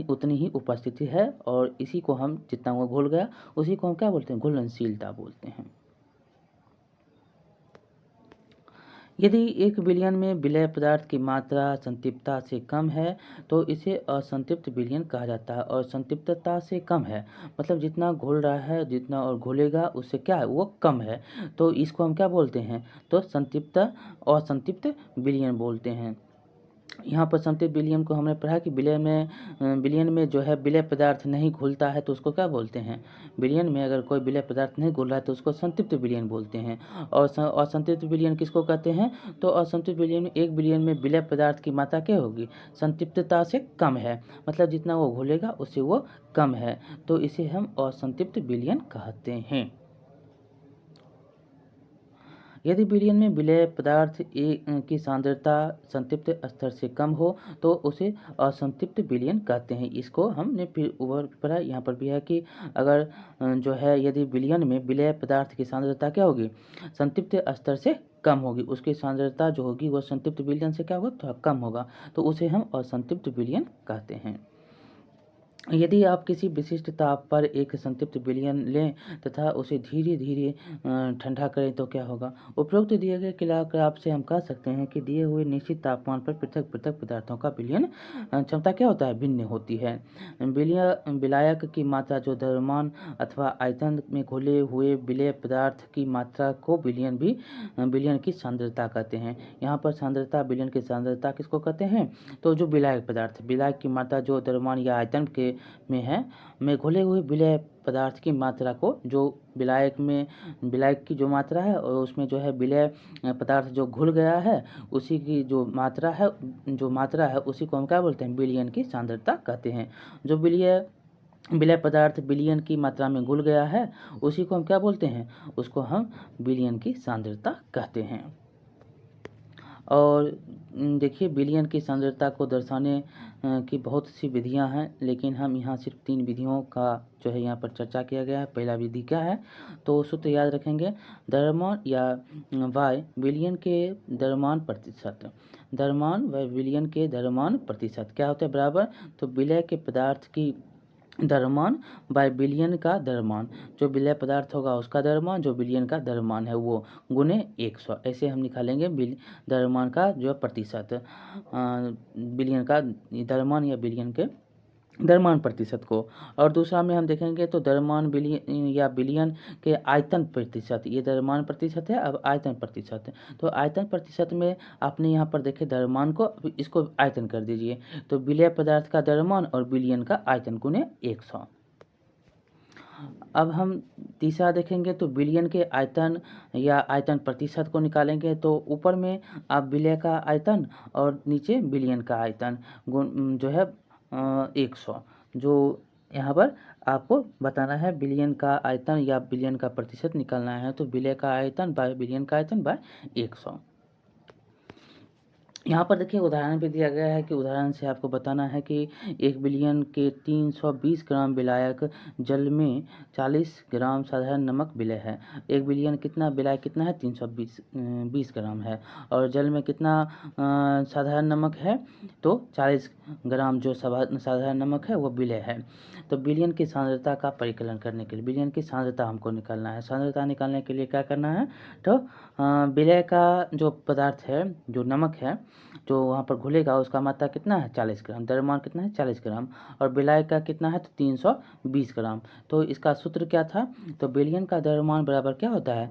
उतनी ही उपस्थिति है और इसी को हम, जितना वो घुल गया उसी को हम क्या बोलते हैं, घुलनशीलता बोलते हैं। यदि 1 बिलियन में विलय पदार्थ की मात्रा संतृप्तता से कम है तो इसे असंतृप्त विलयन कहा जाता है। और संतृप्तता से कम है मतलब जितना घुल रहा है, जितना और घुलेगा उससे क्या है, वो कम है। तो इसको हम क्या बोलते हैं, तो संतृप्त असंतृप्त विलयन बोलते हैं। यहाँ पर संतृप्त विलयन को हमने पढ़ा कि विलयन में जो है विलय पदार्थ नहीं घुलता है तो उसको क्या बोलते हैं, विलयन में अगर कोई विलय पदार्थ नहीं घुल रहा है तो उसको संतृप्त विलयन बोलते हैं। और असंतृप्त विलयन किसको कहते हैं, तो असंतृप्त विलयन में 1 विलयन में विलय पदार्थ की मात्रा क्या होगी, संतृप्तता से कम है, मतलब जितना वो घुलेगा उससे वो कम है, तो इसे हम असंतृप्त विलयन कहते हैं। यदि विलयन में विलय पदार्थ की सांद्रता संतृप्त स्तर से कम हो तो उसे असंतृप्त विलयन कहते हैं। इसको हमने फिर ऊपर पढ़ा, यहाँ पर भी है कि अगर जो है यदि विलयन में विलय पदार्थ की सांद्रता क्या होगी, संतृप्त स्तर से कम होगी, उसकी सांद्रता जो होगी वो संतृप्त विलयन से क्या होगा, थोड़ा कम होगा, तो उसे हम असंतृप्त विलयन कहते हैं। यदि आप किसी विशिष्ट ताप पर एक संतृप्त विलयन लें तथा उसे धीरे धीरे ठंडा करें तो क्या होगा। उपरोक्त दिए गए क्रियाकलाप से हम कह सकते हैं कि दिए हुए निश्चित तापमान पर पृथक पृथक पदार्थों का विलयन क्षमता क्या होता है, भिन्न होती है। विलायक की मात्रा जो द्रव्यमान अथवा आयतन में घुले हुए विलय पदार्थ की मात्रा को विलयन की सांद्रता कहते हैं। यहाँ पर सांद्रता, विलयन की सांद्रता किसको कहते हैं, तो जो विलायक पदार्थ, विलायक की मात्रा जो द्रव्यमान या आयतन के में घुले हुए विलय पदार्थ की मात्रा को, जो विलायक की जो मात्रा है और उसमें जो है विलय पदार्थ जो घुल गया है उसी की जो मात्रा है उसी को हम क्या बोलते हैं, विलयन की सांद्रता कहते हैं। जो विलय पदार्थ विलयन की मात्रा में घुल गया है उसी को हम क्या बोलते हैं, उसको हम विलयन की सांद्रता कहते हैं। और देखिए विलयन की सांद्रता को दर्शाने की बहुत सी विधियां हैं, लेकिन हम यहाँ सिर्फ 3 विधियों का जो है यहाँ पर चर्चा किया गया है। पहला विधि क्या है, तो सूत्र याद रखेंगे, द्रव्यमान या वाय विलयन के द्रव्यमान प्रतिशत, द्रव्यमान व विलयन के द्रव्यमान प्रतिशत क्या होता है, बराबर, तो विलय के पदार्थ की द्रव्यमान बाय विलयन का द्रव्यमान, जो विलय पदार्थ होगा उसका द्रव्यमान, जो विलयन का द्रव्यमान है वो, गुने 100, ऐसे हम निकालेंगे द्रव्यमान का जो प्रतिशत, विलयन का द्रव्यमान या विलयन के द्रव्यमान प्रतिशत को। और दूसरा में हम देखेंगे तो द्रव्यमान विलयन या विलयन के आयतन प्रतिशत, ये द्रव्यमान प्रतिशत है, अब आयतन प्रतिशत, तो आयतन प्रतिशत में आपने यहाँ पर देखे द्रव्यमान को, इसको आयतन कर दीजिए, तो विलय पदार्थ का द्रव्यमान और विलयन का आयतन गुने 100। अब हम तीसरा देखेंगे तो विलयन के आयतन या आयतन प्रतिशत को निकालेंगे, तो ऊपर में आप विलय का आयतन और नीचे विलयन का आयतन जो है 100, जो यहाँ पर आपको बताना है विलयन का आयतन या विलयन का प्रतिशत निकालना है, तो विलय का आयतन बाय विलयन का आयतन बाय 100। यहाँ पर देखिए उदाहरण भी दिया गया है कि उदाहरण से आपको बताना है कि 1 बिलियन के 320 ग्राम विलायक जल में 40 ग्राम साधारण नमक विलय है। 1 बिलियन कितना विलायक कितना है, 320 ग्राम है, और जल में कितना साधारण नमक है, तो 40 ग्राम जो साधारण नमक है वो विलय है। तो विलयन की सांद्रता का परिकलन करने के लिए विलयन की सांद्रता हमको निकालना है। सांद्रता निकालने के लिए क्या करना है, तो विलय का जो पदार्थ है, जो नमक है जो वहाँ पर घुलेगा उसका मात्रा कितना है, 40 ग्राम, द्रव्यमान कितना है, 40 ग्राम, और विलय का कितना है, तो 320 ग्राम। तो इसका सूत्र क्या था, तो विलयन का द्रव्यमान बराबर क्या होता है,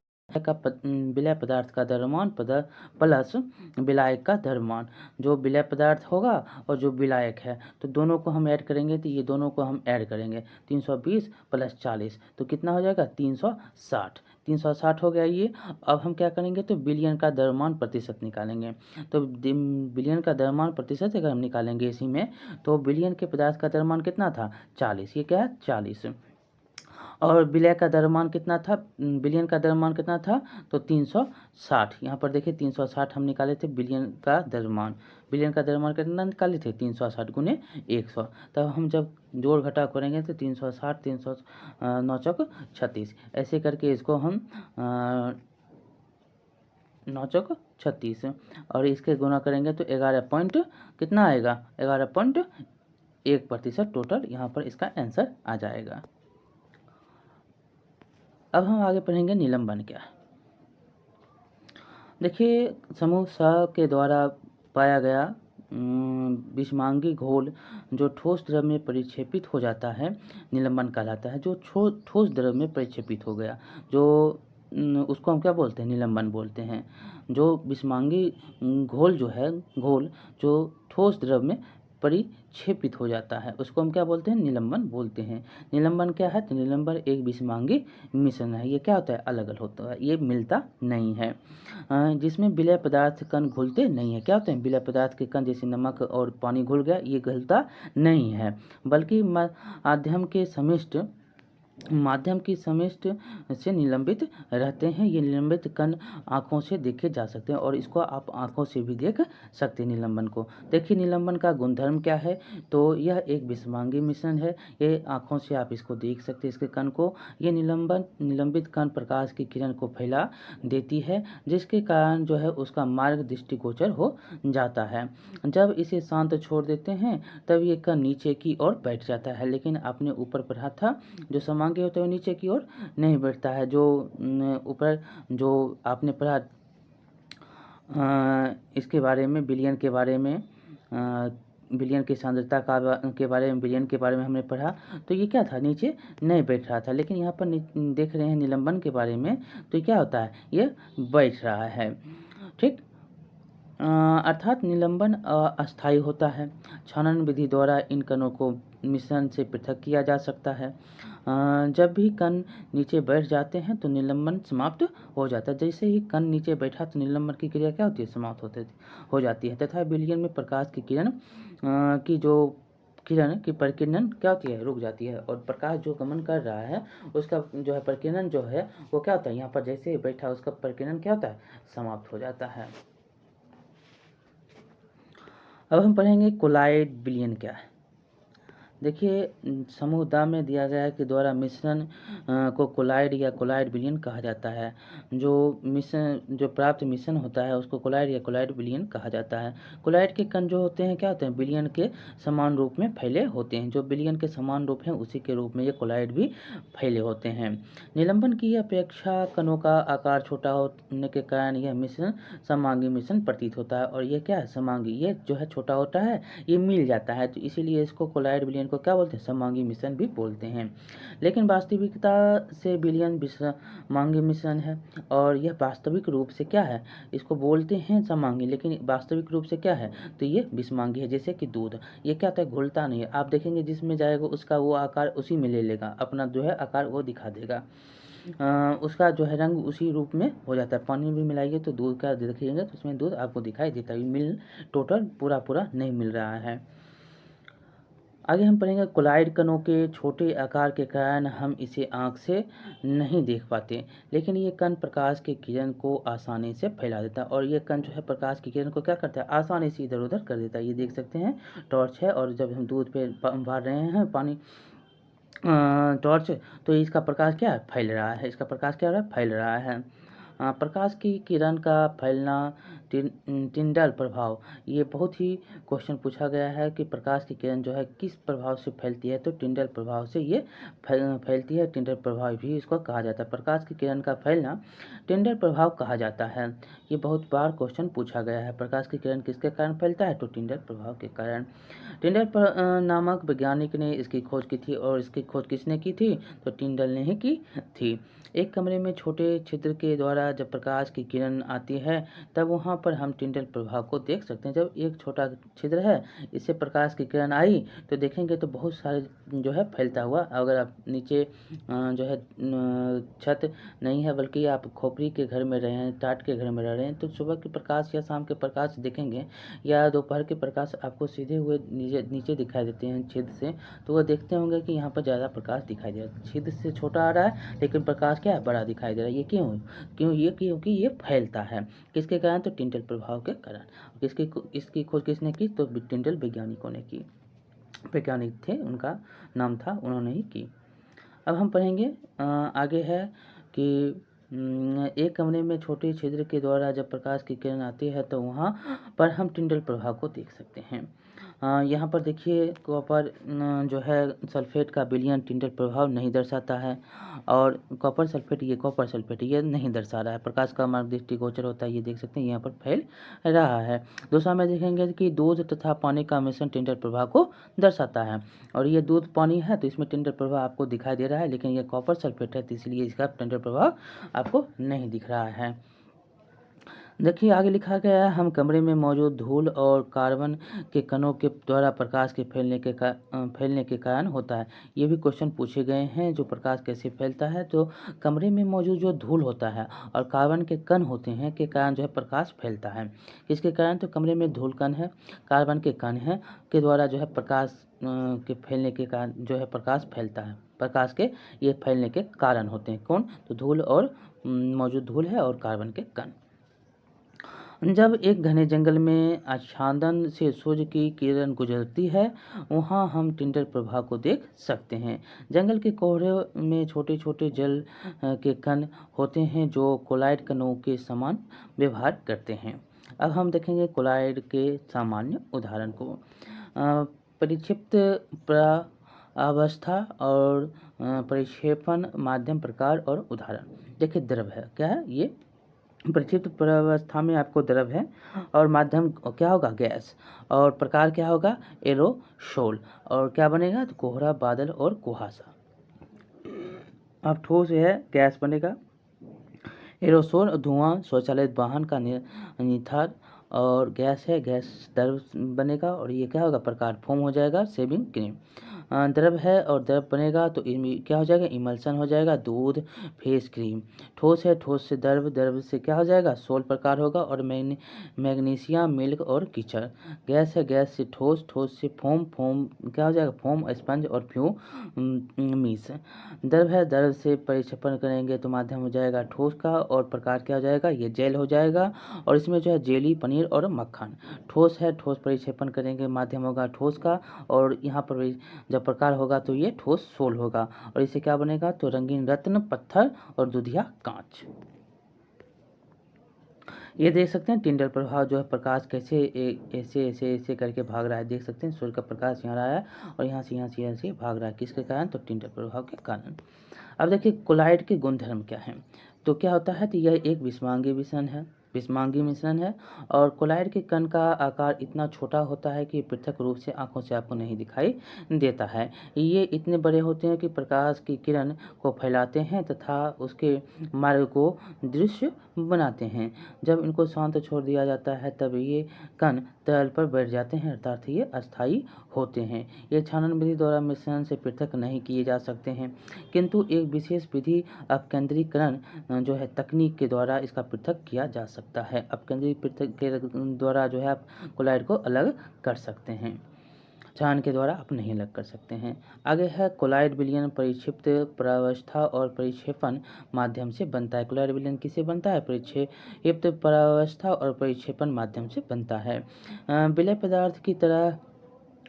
विलय पदार्थ का द्रव्यमान प्लस विलायक का द्रव्यमान, जो विलय पदार्थ होगा और जो विलायक है, तो दोनों को हम ऐड करेंगे, तो ये दोनों को हम ऐड करेंगे, 320 प्लस 40 तो कितना हो जाएगा, 360 हो गया ये। अब हम क्या करेंगे, तो विलयन का द्रव्यमान प्रतिशत निकालेंगे, तो विलयन का द्रव्यमान प्रतिशत अगर हम निकालेंगे इसी में, तो विलयन के पदार्थ का द्रव्यमान कितना था, 40, ये क्या है 40, और विलय का द्रव्यमान कितना था, विलयन का द्रव्यमान कितना था, तो 360। यहाँ पर देखिए 360 हम निकाले थे विलयन का द्रव्यमान कितना निकाले थे, 360 गुने 100। तब हम जब जोड़ घटा करेंगे तो 360 300 9 चौक 36, ऐसे करके इसको हम 9 चौक 36 और इसके गुना करेंगे तो 11 पॉइंट कितना आएगा, 11.1% टोटल यहाँ पर इसका आंसर आ जाएगा। अब हम आगे पढ़ेंगे निलंबन क्या है। देखिए, समूह सा के द्वारा पाया गया विषमांगी घोल जो ठोस द्रव में परिक्षेपित हो जाता है निलंबन कहलाता है। जो ठोस द्रव में परिक्षेपित हो गया, जो उसको हम क्या बोलते हैं, निलंबन बोलते हैं। जो विषमांगी घोल जो है, घोल जो ठोस द्रव में परिक्षेपित हो जाता है, उसको हम क्या बोलते हैं, निलंबन बोलते हैं। निलंबन क्या है, तो निलंबन एक विषमांगी मिश्रण है। ये क्या होता है, अलग अलग होता है, ये मिलता नहीं है। जिसमें विलय पदार्थ कण घुलते नहीं है। क्या होते हैं, विलय पदार्थ के कण, जैसे नमक और पानी घुल गया, ये घुलता नहीं है, बल्कि माध्यम की समिष्ट से निलंबित रहते हैं। ये निलंबित कण आँखों से देखे जा सकते हैं, और इसको आप आँखों से भी देख सकते हैं निलंबन को। देखिए, निलंबन का गुणधर्म क्या है, तो यह एक विषमांगी मिश्रण है। ये आँखों से आप इसको देख सकते हैं, इसके कण को। ये निलंबित कण प्रकाश की किरण को फैला देती है, जिसके कारण जो है उसका मार्ग दृष्टिगोचर हो जाता है। जब इसे शांत छोड़ देते हैं, तब ये कण नीचे की ओर बैठ जाता है। लेकिन आपने ऊपर पढ़ा था, जो समांगी होता है वो नीचे की ओर नहीं बैठता है। जो ऊपर जो आपने पढ़ा इसके बारे में, विलयन के बारे में, विलयन की सांद्रता के बारे में, विलयन के बारे में हमने पढ़ा, तो ये क्या था, नीचे नहीं बैठ रहा था। लेकिन यहाँ पर देख रहे हैं निलंबन के बारे में, तो क्या होता है, ये बैठ रहा है। ठीक, अर्थात निलंबन अस्थायी होता है। छानन विधि द्वारा इन कणों को मिश्रण से पृथक किया जा सकता है। जब भी कण नीचे बैठ जाते हैं तो निलंबन समाप्त हो जाता है। जैसे ही कण नीचे बैठा तो निलंबन की क्रिया क्या होती है, समाप्त हो जाती है। तथा विलयन में प्रकाश की किरण की प्रकीर्णन क्या होती है, रुक जाती है, और प्रकाश जो गमन कर रहा है उसका जो है प्रकीर्णन जो है वो क्या होता है, यहाँ पर जैसे ही बैठा उसका प्रकीर्णन क्या होता है, समाप्त हो जाता है। अब हम पढ़ेंगे कोलाइड विलयन क्या है। देखिए, समूह द में दिया गया है कि द्वारा मिश्रण को कोलाइड या कोलाइड विलयन कहा जाता है। जो प्राप्त मिश्रण होता है उसको कोलाइड या कोलाइड विलयन कहा जाता है। कोलाइड के कण जो होते हैं क्या होते हैं, विलयन के समान रूप में फैले होते हैं। जो विलयन के समान रूप हैं उसी के रूप में ये कोलाइड भी फैले होते हैं। निलंबन की अपेक्षा कणों का आकार छोटा होने के कारण यह मिश्रण समांगी मिश्रण प्रतीत होता है। और ये क्या है, समांगी, ये जो है छोटा होता है, ये मिल जाता है, तो इसीलिए इसको कोलाइड विलयन को क्या बोलते हैं, समांगी मिश्रण भी बोलते हैं। लेकिन वास्तविकता से विलयन समांगी मिश्रण है, और यह वास्तविक रूप से क्या है, इसको बोलते हैं समांगी, लेकिन वास्तविक रूप से क्या है, तो ये विषमांगी है। जैसे कि दूध, ये क्या होता है, घुलता नहीं है। आप देखेंगे जिसमें जाएगा उसका वो आकार उसी में ले लेगा, अपना जो है आकार वो दिखा देगा। उसका जो है रंग उसी रूप में हो जाता है। पानी भी मिलाइए तो दूध का देखिएगा तो उसमें दूध आपको दिखाई देता है। टोटल पूरा नहीं मिल रहा है। आगे हम पढ़ेंगे, कोलाइड कणों के छोटे आकार के कारण हम इसे आँख से नहीं देख पाते, लेकिन ये कण प्रकाश के किरण को आसानी से फैला देता है। और ये कण जो है प्रकाश की किरण को क्या करता है, आसानी से इधर उधर कर देता है। ये देख सकते हैं, टॉर्च है, और जब हम दूध पे भर रहे हैं पानी टॉर्च, तो इसका प्रकाश क्या है, फैल रहा है। इसका प्रकाश क्या हो रहा है, फैल रहा है। प्रकाश की किरण का फैलना, टिंडल प्रभाव, ये बहुत ही क्वेश्चन पूछा गया है कि प्रकाश की किरण जो है किस प्रभाव से फैलती है, तो टिंडल प्रभाव से ये फैलती है। टिंडल प्रभाव भी इसको कहा जाता है। प्रकाश की किरण का फैलना टिंडल प्रभाव कहा जाता है। ये बहुत बार क्वेश्चन पूछा गया है, प्रकाश की किरण किसके कारण फैलता है, तो टिंडल प्रभाव के कारण। टिंडल नामक वैज्ञानिक ने इसकी खोज की थी, और इसकी खोज किसने की थी, तो टिंडल ने ही की थी। एक कमरे में छोटे छिद्र के द्वारा जब प्रकाश की किरण आती है, तब वहाँ पर हम टिंडल प्रभाव को देख सकते हैं। जब एक छोटा छिद्र है, इससे प्रकाश की किरण आई, तो देखेंगे तो बहुत सारे जो है फैलता हुआ। अगर आप नीचे जो है छत नहीं है, बल्कि आप खोपड़ी के घर में रहे हैं, टाट के घर में रह रहे हैं, तो सुबह के प्रकाश या शाम के प्रकाश देखेंगे, या दोपहर के प्रकाश आपको सीधे हुए नीचे दिखाई देते हैं छिद्र से, तो वह देखते होंगे कि यहाँ पर ज़्यादा प्रकाश दिखाई दे रहा है। छिद्र से छोटा आ रहा है, लेकिन प्रकाश क्या है, बड़ा दिखाई दे रहा है। ये क्योंकि ये फैलता है। किसके कारण, तो टिंडल प्रभाव के कारण। इसकी खोज किसने की, तो टिंडल वैज्ञानिकों ने की। वैज्ञानिक थे, उनका नाम था, उन्होंने ही की। अब हम पढ़ेंगे आगे है कि एक कमरे में छोटे छिद्र के द्वारा जब प्रकाश की किरण आती है, तो वहाँ पर हम टिंडल प्रभाव को देख सकते हैं। यहाँ पर देखिए कॉपर जो है सल्फेट का विलयन टिंडल प्रभाव नहीं दर्शाता है, और कॉपर सल्फेट ये नहीं दर्शा रहा है। प्रकाश का मार्ग दृष्टिगोचर होता है, ये देख सकते हैं यहाँ पर फैल रहा है। दूसरा में देखेंगे कि दूध तथा पानी का मिश्रण टिंडल प्रभाव को दर्शाता है, और ये दूध पानी है तो इसमें टिंडल प्रभाव आपको दिखाई दे रहा है, लेकिन ये कॉपर सल्फेट है तो इसलिए इसका टिंडल प्रभाव आपको नहीं दिख रहा है। देखिए आगे लिखा गया है, हम कमरे में मौजूद धूल और कार्बन के कणों के द्वारा प्रकाश के फैलने के कारण होता है। ये भी क्वेश्चन पूछे गए हैं, जो प्रकाश कैसे फैलता है। तो कमरे में मौजूद जो धूल होता है और कार्बन के कण होते हैं के कारण जो है प्रकाश फैलता है। किसके कारण? तो कमरे में धूल कण है, कार्बन के कण है के द्वारा जो है प्रकाश के फैलने के कारण जो है प्रकाश फैलता है। प्रकाश के ये फैलने के कारण होते हैं कौन? तो धूल और मौजूद धूल है और कार्बन के कण। जब एक घने जंगल में आच्छादन से सूर्य की किरण गुजरती है, वहाँ हम टिंडल प्रभाव को देख सकते हैं। जंगल के कोहरे में छोटे छोटे जल के कण होते हैं जो कोलाइड कणों के समान व्यवहार करते हैं। अब हम देखेंगे कोलाइड के सामान्य उदाहरण को। परिक्षिप्त प्रावस्था और परिक्षेपण माध्यम प्रकार और उदाहरण। देखिए द्रव है, क्या है ये? परिचित प्रावस्था में आपको द्रव है, और माध्यम क्या होगा? गैस, और प्रकार क्या होगा? एरोसोल, और क्या बनेगा? तो कोहरा, बादल और कुहासा। अब ठोस है, गैस बनेगा। एरोसोल धुआं, स्वचालित वाहन का निथार, और गैस है, गैस द्रव बनेगा, और ये क्या होगा? प्रकार, फोम हो जाएगा, शेविंग क्रीम। द्रव है और द्रव बनेगा तो क्या हो जाएगा? इमल्सन हो जाएगा, दूध, फेस क्रीम। ठोस है, ठोस से द्रव, द्रव से क्या हो जाएगा? सोल प्रकार होगा, और मैग्नीशियम, मिल्क और कीचड़। गैस है, गैस से ठोस, ठोस से फोम, फोम क्या हो जाएगा? फोम, स्पंज और मीस। द्रव है, द्रव से परिक्षेपण करेंगे तो माध्यम हो जाएगा ठोस का, और प्रकार क्या हो जाएगा? ये जेल हो जाएगा, और इसमें जो है जेली, पनीर और मक्खन। ठोस है, ठोस परिक्षेपण करेंगे माध्यम होगा ठोस का, और यहाँ पर जब प्रकार होगा तो ये ठोस सोल होगा, और इससे क्या बनेगा? तो रंगीन रत्न, पत्थर और दुधिया कांच। ये देख सकते हैं टिंडल प्रभाव जो है प्रकाश कैसे ऐसे ऐसे ऐसे करके भाग रहा है। देख सकते हैं सूर्य का प्रकाश यहाँ रहा है और यहाँ से भाग रहा है। किसके कारण? तो टिंडल प्रभाव के कारण। अब देखिए कोलाइड के गुणधर्म क्या हैं। तो क्या होता है? तो यह एक विषमांगी मिश्रण है, और कोलाइड के कण का आकार इतना छोटा होता है कि पृथक रूप से आंखों से आपको नहीं दिखाई देता है। ये इतने बड़े होते हैं कि प्रकाश की किरण को फैलाते हैं तथा उसके मार्ग को दृश्य बनाते हैं। जब इनको शांत छोड़ दिया जाता है तब ये कण तरल पर बैठ जाते हैं, अर्थात ये अस्थायी होते हैं। ये छानन विधि द्वारा मिश्रण से पृथक नहीं किए जा सकते हैं, किंतु एक विशेष विधि अपकेंद्रीकरण जो है तकनीक के द्वारा इसका पृथक किया जा सकता है। अपकेंद्री पृथक के द्वारा जो है आप कोलाइड को अलग कर सकते हैं, छान के द्वारा आप नहीं अलग कर सकते हैं। आगे है कोलाइड विलयन परिक्षिप्त प्रावस्था और परिक्षेपण माध्यम से बनता है। कोलाइड विलयन किससे बनता है? परिक्षिप्त प्रावस्था और परिक्षेपण माध्यम से बनता है। विलय पदार्थ की तरह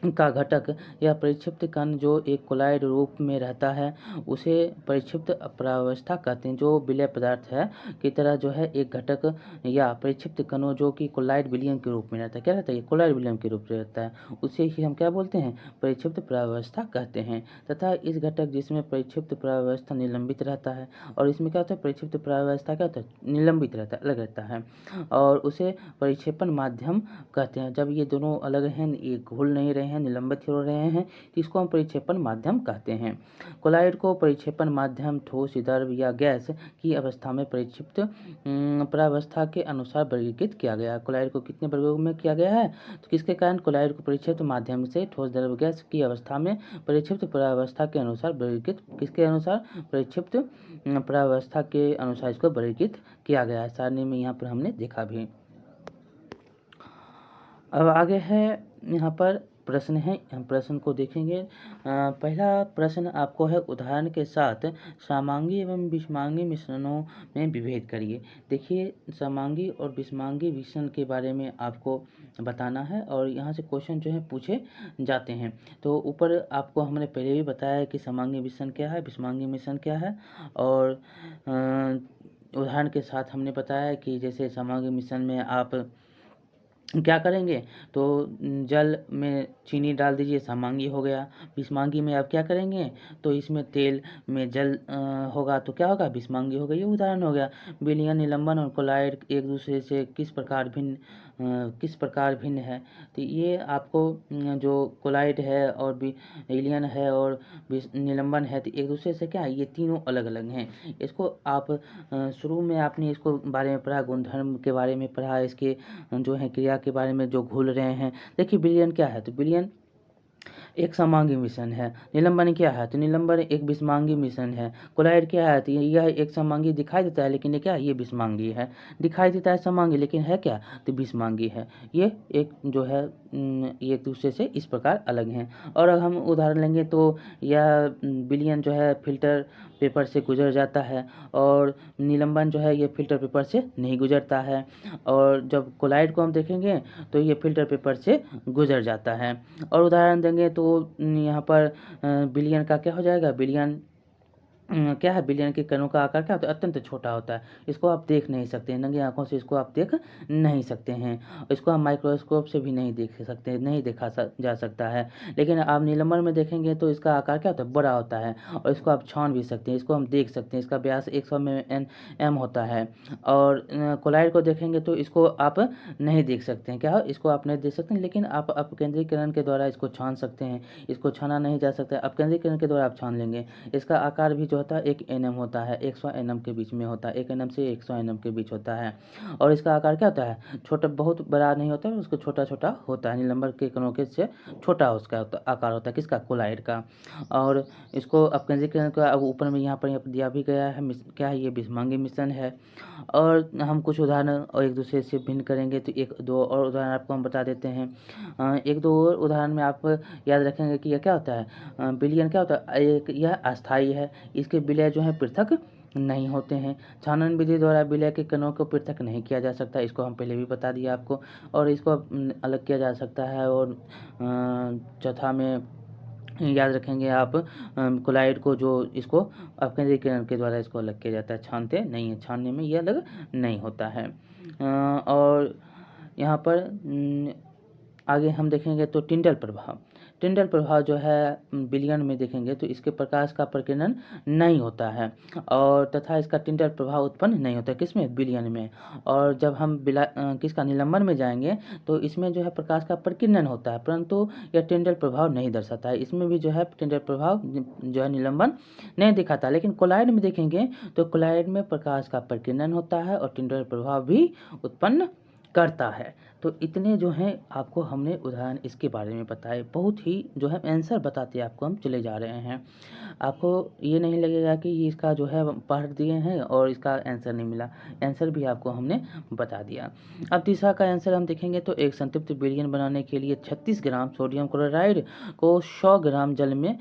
का घटक या परिक्षिप्त कण जो एक कोलाइड रूप में रहता है उसे परिक्षिप्त प्रावस्था कहते हैं। जो विलय पदार्थ है की तरह जो है एक घटक या परिक्षिप्त कणों जो कि कोलाइड विलयन के रूप में रहता है, क्या रहता है? ये कोलाइड विलयन के रूप में रहता है, उसे ही हम क्या बोलते हैं? परिक्षिप्त प्रावस्था कहते हैं। तथा इस घटक जिसमें परिक्षिप्त प्रावस्था निलंबित रहता है, और इसमें क्या होता है? परिक्षिप्त प्रावस्था क्या होता है? निलंबित रहता है, अलग रहता है, और उसे परिक्षेपण माध्यम कहते हैं। जब ये दोनों अलग हैं, ये घुल नहीं रहे हैं, निलंबित हो रहे हैं, तो इसको हम परिक्षेपण माध्यम कहते हैं। कोलाइड को परिक्षेपण माध्यम ठोस, द्रव या गैस की अवस्था में परिक्षिप्त प्रावस्था के अनुसार वर्गीकृत किया गया। कोलाइड को कितने वर्गों में किया गया है? तो किसके कारण? कोलाइड को परिक्षिप्त माध्यम से ठोस, द्रव, गैस की अवस्था में परिक्षिप्त प्रावस्था के अनुसार वर्गीकृत। किसके अनुसार? परिक्षिप्त प्रावस्था के अनुसार इसको वर्गीकृत किया गया है। सारणी में यहाँ पर हमने देखा भी। अब आगे है यहाँ पर प्रश्न है, हम प्रश्न को देखेंगे। पहला प्रश्न आपको है उदाहरण के साथ समांगी एवं विषमांगी मिश्रणों में विभेद करिए। देखिए समांगी और विषमांगी मिश्रण के बारे में आपको बताना है, और यहाँ से क्वेश्चन जो है पूछे जाते हैं। तो ऊपर आपको हमने पहले भी बताया है कि समांगी मिश्रण क्या है, विषमांगी मिश्रण क्या है, और उदाहरण के साथ हमने बताया कि जैसे समांगी मिश्रण में आप क्या करेंगे तो जल में चीनी डाल दीजिए, समांगी हो गया। बिस्मांगी में आप क्या करेंगे तो इसमें तेल में जल होगा तो क्या होगा, बिस्मांगी हो गई। ये उदाहरण हो गया। विलयन, निलंबन और कोलाइड एक दूसरे से किस प्रकार भिन्न है। तो ये आपको जो कोलाइड है और विलयन है और निलंबन है, तो एक दूसरे से क्या है, ये तीनों अलग अलग हैं। इसको आप शुरू में आपने इसको बारे में पढ़ा, गुणधर्म के बारे में पढ़ा, इसके जो है क्रिया के बारे में जो घूल रहे हैं। देखिए विलयन क्या है, तो विलयन एक समांगी मिश्रण है। निलंबन क्या है, तो निलंबन एक विषमांगी मिश्रण है। कोलाइड क्या है, तो यह एक समांगी दिखाई देता है, लेकिन ये क्या है, ये विषमांगी है। दिखाई देता है समांगी, लेकिन है क्या, तो विषमांगी है। ये एक जो है ये एक दूसरे से इस प्रकार अलग हैं। और अगर हम उदाहरण लेंगे तो यह विलयन जो है फिल्टर पेपर से गुजर जाता है, और निलंबन जो है ये फिल्टर पेपर से नहीं गुजरता है। और जब कोलाइड को हम देखेंगे तो ये फिल्टर पेपर से गुजर जाता है। और उदाहरण देंगे तो यहाँ पर विलयन का क्या हो जाएगा, विलयन क्या है, विलयन के कणों का आकार क्या होता है, अत्यंत छोटा होता है। इसको आप देख नहीं सकते हैं, नंगी आंखों से इसको आप देख नहीं सकते हैं। इसको हम माइक्रोस्कोप से भी नहीं देख सकते, नहीं जा सकता है। लेकिन आप नीलंबन में देखेंगे तो इसका आकार क्या होता है, बड़ा होता है, और इसको आप छान भी सकते हैं, इसको हम देख सकते हैं। इसका व्यास 100 एम होता है। और कोलाइड को देखेंगे तो इसको आप नहीं देख सकते हैं, क्या इसको आप नहीं देख सकते हैं, लेकिन आप अपकेंद्रीकरण के द्वारा इसको छान सकते हैं। इसको छाना नहीं जा सकता, अपकेंद्रीकरण के द्वारा आप छान लेंगे। इसका आकार भी होता है 1 nm होता है, 100 nm के बीच में होता है, 1 nm से 100 nm के बीच होता है। और इसका आकार क्या होता है, छोटा, बहुत बड़ा नहीं होता है, उसको छोटा छोटा होता है। नीलंबर के कणों के से छोटा उसका आकार होता है, किसका, कोलाइड का। और इसको अपकेंद्रीकरण का अब ऊपर में यहाँ पर दिया भी गया है, क्या है, ये विषमांगी मिश्रण है। और हम कुछ उदाहरण और एक दूसरे से भिन्न करेंगे, तो एक दो और उदाहरण आपको हम बता देते हैं। एक दो और उदाहरण में आप याद रखेंगे कि यह क्या होता है, विलयन क्या होता है, एक यह अस्थायी है, इसके विलय जो है पृथक नहीं होते हैं। छानन विधि द्वारा विलय के कणों को पृथक नहीं किया जा सकता, इसको हम पहले भी बता दिया आपको। और इसको अलग किया जा सकता है। और चौथा में याद रखेंगे आप कोलाइड को, जो इसको अपकेंद्रीकरण के द्वारा इसको अलग किया जाता है, छानते नहीं है, छानने में ये अलग नहीं होता है। और यहाँ पर आगे हम देखेंगे तो टिंडल प्रभाव। टिंडल प्रभाव जो है विलयन में देखेंगे तो इसके प्रकाश का प्रकीर्णन नहीं होता है, और तथा इसका टिंडल प्रभाव उत्पन्न नहीं होता है, किसमें, विलयन में। और जब हम किसका, निलंबन में जाएंगे तो इसमें जो है प्रकाश का प्रकीर्णन होता है, परंतु यह टिंडल प्रभाव नहीं दर्शाता है। इसमें भी जो है टिंडल प्रभाव जो है निलंबन नहीं दिखाता। लेकिन कोलाइड में देखेंगे तो कोलाइड में प्रकाश का प्रकीर्णन होता है और टिंडल प्रभाव भी उत्पन्न करता है। तो इतने जो हैं आपको हमने उदाहरण इसके बारे में बताए, बहुत ही जो है आंसर बताते आपको हम चले जा रहे हैं। आपको ये नहीं लगेगा कि ये इसका जो है पढ़ दिए हैं और इसका आंसर नहीं मिला, आंसर भी आपको हमने बता दिया। अब तीसरा का आंसर हम देखेंगे तो एक संतृप्त विलयन बनाने के लिए 36 ग्राम सोडियम क्लोराइड को 100 ग्राम जल में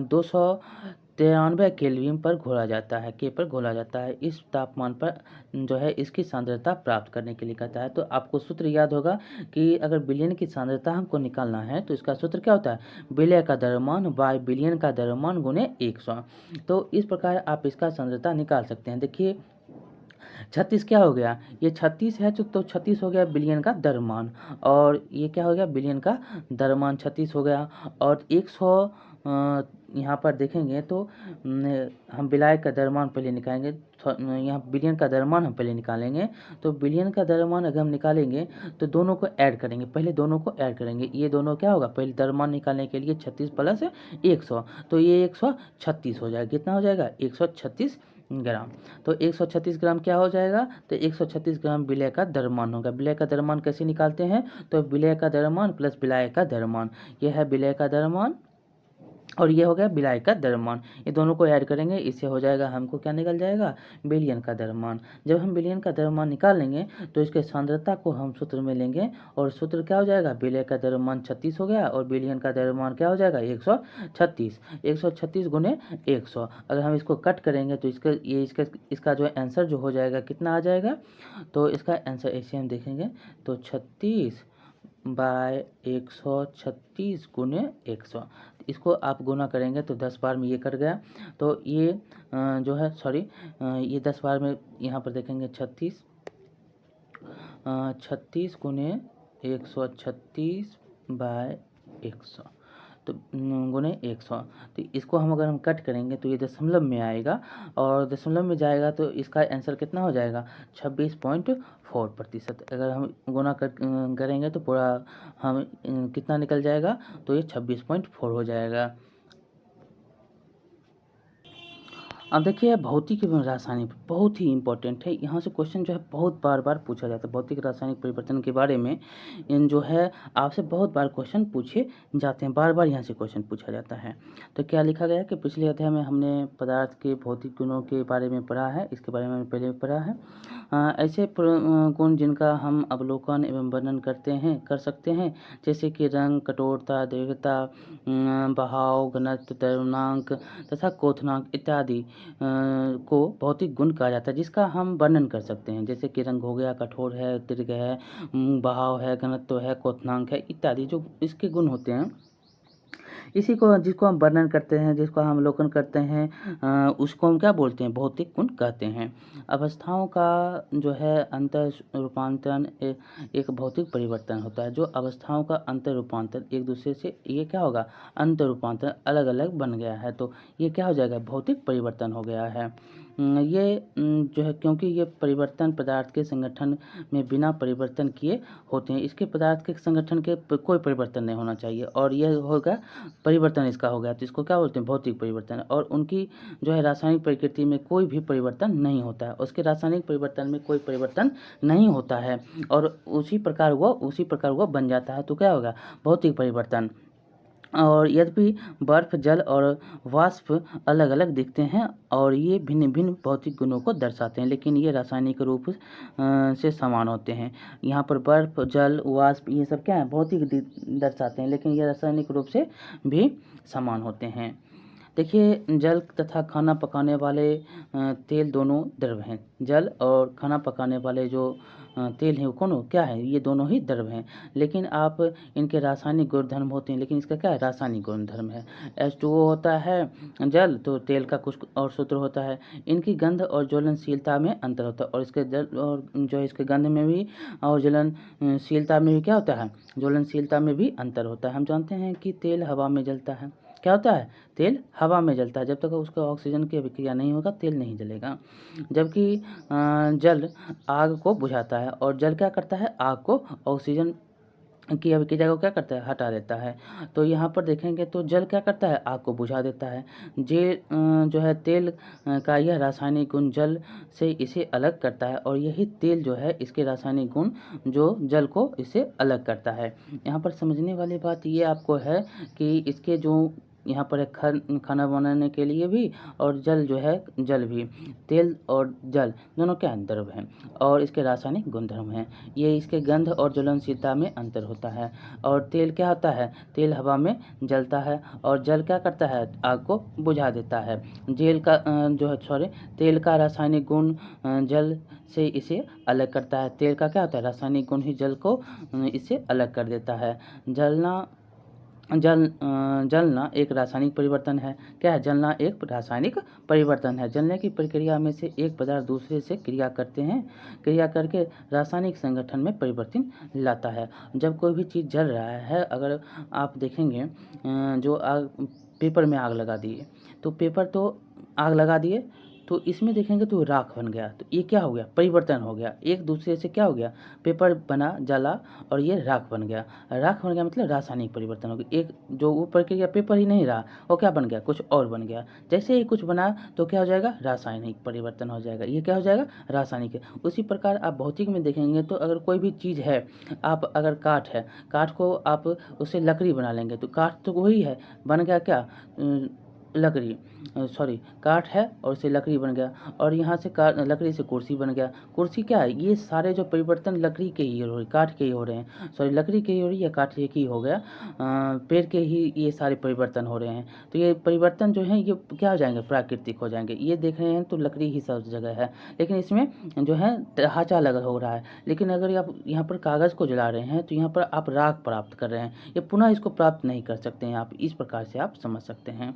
293 केल्विन पर घोला जाता है, के पर घोला जाता है। इस तापमान पर जो है इसकी सांद्रता प्राप्त करने के लिए कहता है। तो आपको सूत्र याद होगा कि अगर विलयन की सांद्रता हमको निकालना है तो इसका सूत्र क्या होता है, विलय का द्रव्यमान बाय विलयन का द्रव्यमान गुणे 100। तो इस प्रकार आप इसका सांद्रता निकाल सकते हैं। देखिए 36 क्या हो गया, ये 36 है तो 36 हो गया विलयन का द्रव्यमान, और ये क्या हो गया, विलयन का द्रव्यमान 36 हो गया। और 100 यहाँ पर देखेंगे तो हम विलायक का द्रव्यमान पहले निकालेंगे, यहाँ विलयन का द्रव्यमान हम पहले निकालेंगे। तो विलयन का द्रव्यमान अगर हम निकालेंगे तो दोनों को ऐड करेंगे, पहले दोनों को ऐड करेंगे। ये दोनों क्या होगा, पहले द्रव्यमान निकालने के लिए 36 प्लस 100, तो ये 136 हो जाएगा। कितना हो जाएगा, 136 ग्राम। तो 136 ग्राम क्या हो जाएगा, तो 136 ग्राम विलय का द्रव्यमान होगा। विलय का द्रव्यमान कैसे निकालते हैं, तो विलय का द्रव्यमान प्लस विलायक का द्रव्यमान, यह है विलय का द्रव्यमान और ये हो गया विलायक का द्रव्यमान। ये दोनों को ऐड करेंगे, इससे हो जाएगा, हमको क्या निकल जाएगा, विलयन का द्रव्यमान। जब हम विलयन का द्रव्यमान निकाल लेंगे तो इसके सांद्रता को हम सूत्र में लेंगे, और सूत्र क्या हो जाएगा, विलय का द्रव्यमान 36 हो गया और विलयन का द्रव्यमान क्या हो जाएगा, 136। 136 गुने 100, अगर हम इसको कट करेंगे तो इसका जो आंसर जो हो जाएगा कितना आ जाएगा, तो इसका आंसर ऐसे हम देखेंगे तो 36 बाय 136 गुने 100, इसको आप गुना करेंगे तो 10 बार में ये कट गया। तो ये जो है सॉरी ये 10 बार में यहाँ पर देखेंगे 36 36 गुने 136/100 तो गुने 100। तो इसको हम अगर हम कट करेंगे तो ये दशमलव में आएगा और दशमलव में जाएगा तो इसका आंसर कितना हो जाएगा 26.4%। अगर हम गुना करेंगे तो पूरा हम कितना निकल जाएगा तो ये 26.4 हो जाएगा। अब देखिए भौतिक एवं रासायनिक बहुत ही इम्पोर्टेंट है। यहाँ से क्वेश्चन जो है बहुत बार बार पूछा जाता है। भौतिक रासायनिक परिवर्तन के बारे में इन जो है आपसे बहुत बार क्वेश्चन पूछे जाते हैं, बार बार यहाँ से क्वेश्चन पूछा जाता है। तो क्या लिखा गया है कि पिछले अध्याय में हमने पदार्थ के भौतिक गुणों के बारे में पढ़ा है, इसके बारे में हमने पहले पढ़ा है। ऐसे गुण जिनका हम अवलोकन एवं वर्णन कर सकते हैं, जैसे कि रंग, कठोरता, दीर्घता, बहाव, घनत्व, द्रव्यमांक तथा क्वथनांक इत्यादि को भौतिक गुण कहा जाता है, जिसका हम वर्णन कर सकते हैं। जैसे कि रंग हो गया, कठोर है, दीर्घ है, बहाव है, घनत्व है, क्वथनांक है इत्यादि जो इसके गुण होते हैं, इसी को जिसको हम वर्णन करते हैं, जिसको हम अवलोकन करते हैं, उसको हम क्या बोलते हैं, भौतिक गुण कहते हैं। अवस्थाओं का जो है अंतर रूपांतरण एक भौतिक परिवर्तन होता है। जो अवस्थाओं का अंतर रूपांतरण एक दूसरे से ये क्या होगा, अंतर रूपांतरण अलग अलग बन गया है, तो ये क्या हो जाएगा, भौतिक परिवर्तन हो गया है। ये जो है क्योंकि ये परिवर्तन पदार्थ के संगठन में बिना परिवर्तन किए होते हैं। इसके पदार्थ के संगठन के कोई परिवर्तन नहीं होना चाहिए और यह होगा परिवर्तन इसका हो गया, तो इसको क्या बोलते हैं, भौतिक परिवर्तन। और उनकी जो है रासायनिक प्रकृति में कोई भी परिवर्तन नहीं होता है, उसके रासायनिक परिवर्तन में कोई परिवर्तन नहीं होता है और उसी प्रकार वो बन जाता है, तो क्या होगा, भौतिक परिवर्तन। और यद्यपि बर्फ, जल और वाष्प अलग अलग दिखते हैं और ये भिन्न भिन्न भौतिक गुणों को दर्शाते हैं, लेकिन ये रासायनिक रूप से समान होते हैं। यहाँ पर बर्फ, जल, वाष्प ये सब क्या है, भौतिक दर्शाते हैं, लेकिन ये रासायनिक रूप से भी समान होते हैं। देखिए जल तथा खाना पकाने वाले तेल दोनों द्रव हैं। जल और खाना पकाने वाले जो तेल हैं वो कौन क्या है, ये दोनों ही द्रव हैं, लेकिन आप इनके रासायनिक गुणधर्म होते हैं, लेकिन इसका क्या है, रासायनिक गुणधर्म है। H2O होता है जल, तो तेल का कुछ और सूत्र होता है। इनकी गंध और ज्वलनशीलता में अंतर होता है और इसके जल और जो इसके गंध में भी और ज्वलनशीलता में भी क्या होता है, ज्वलनशीलता में भी अंतर होता है। हम जानते हैं कि तेल हवा में जलता है, क्या होता है, तेल हवा में जलता है, जब तक उसका ऑक्सीजन की अभिक्रिया नहीं होगा तेल नहीं जलेगा। जबकि जल आग को बुझाता है और जल क्या करता है, आग को ऑक्सीजन की अभिक्रिया को क्या करता है, हटा देता है। तो यहाँ पर देखेंगे तो जल क्या करता है, आग को बुझा देता है। जो है तेल का यह रासायनिक गुण जल से इसे अलग करता है और यही तेल जो है इसके रासायनिक गुण जो जल को इसे अलग करता है। यहाँ पर समझने वाली बात ये आपको है कि इसके जो यहाँ पर है खाना बनाने के लिए भी और जल जो है, जल भी, तेल और जल दोनों क्या द्रव हैं और इसके रासायनिक गुणधर्म हैं। ये इसके गंध और ज्वलनशीलता में अंतर होता है और तेल क्या होता है, तेल हवा में जलता है और जल क्या करता है, आग को बुझा देता है। तेल का रासायनिक गुण जल से इसे अलग करता है। तेल का क्या होता है, रासायनिक गुण ही जल को इससे अलग कर देता है। जलना एक रासायनिक परिवर्तन है। क्या है, जलना एक रासायनिक परिवर्तन है। जलने की प्रक्रिया में से एक पदार्थ दूसरे से क्रिया करके रासायनिक संगठन में परिवर्तन लाता है। जब कोई भी चीज़ जल रहा है, अगर आप देखेंगे पेपर में आग लगा दिए, तो पेपर तो आग लगा दिए तो इसमें देखेंगे तो राख बन गया, तो ये क्या हो गया, परिवर्तन हो गया, एक दूसरे से क्या हो गया, पेपर बना, जला और ये राख बन गया। राख बन गया मतलब रासायनिक परिवर्तन हो गया। एक जो वो प्रक्रिया पेपर ही नहीं रहा, वो क्या बन गया, कुछ और बन गया। जैसे ही कुछ बना तो क्या हो जाएगा, रासायनिक परिवर्तन हो जाएगा। ये क्या हो जाएगा, रासायनिक। उसी प्रकार आप भौतिक में देखेंगे तो अगर कोई भी चीज़ है, आप अगर काठ है, काठ को आप उससे लकड़ी बना लेंगे तो काठ तो वही है, बन गया क्या, काठ है और उससे लकड़ी बन गया और यहाँ से लकड़ी से कुर्सी बन गया। कुर्सी क्या है, ये सारे जो परिवर्तन लकड़ी के ही हो रहे, काठ के ही हो रहे हैं, लकड़ी के ही हो रही है या काठ के ही हो गया, पेड़ के ही ये सारे परिवर्तन हो रहे हैं। तो ये परिवर्तन जो है ये क्या हो जाएंगे, प्राकृतिक हो जाएंगे। ये देख रहे हैं तो लकड़ी ही सब जगह है, लेकिन इसमें जो है ढांचा अलग हो रहा है। लेकिन अगर आप यहाँ पर कागज़ को जला रहे हैं तो यहाँ पर आप राख प्राप्त कर रहे हैं, ये पुनः इसको प्राप्त नहीं कर सकते हैं आप, इस प्रकार से आप समझ सकते हैं।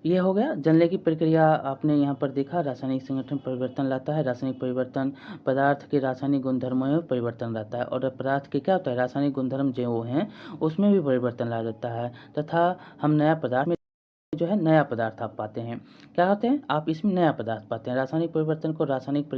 ये हो गया जलने की प्रक्रिया। आपने यहाँ पर देखा रासायनिक संगठन परिवर्तन लाता है। रासायनिक परिवर्तन पदार्थ के रासायनिक गुणधर्मों में परिवर्तन लाता है, और पदार्थ के क्या होता है, रासायनिक गुणधर्म जो हैं उसमें भी परिवर्तन ला देता है, तथा हम नया पदार्थ में जो है नया पदार्थ आप पाते हैं। क्या होते हैं, आप इसमें नया पदार्थ पाते हैं। रासायनिक परिवर्तन को रासायनिक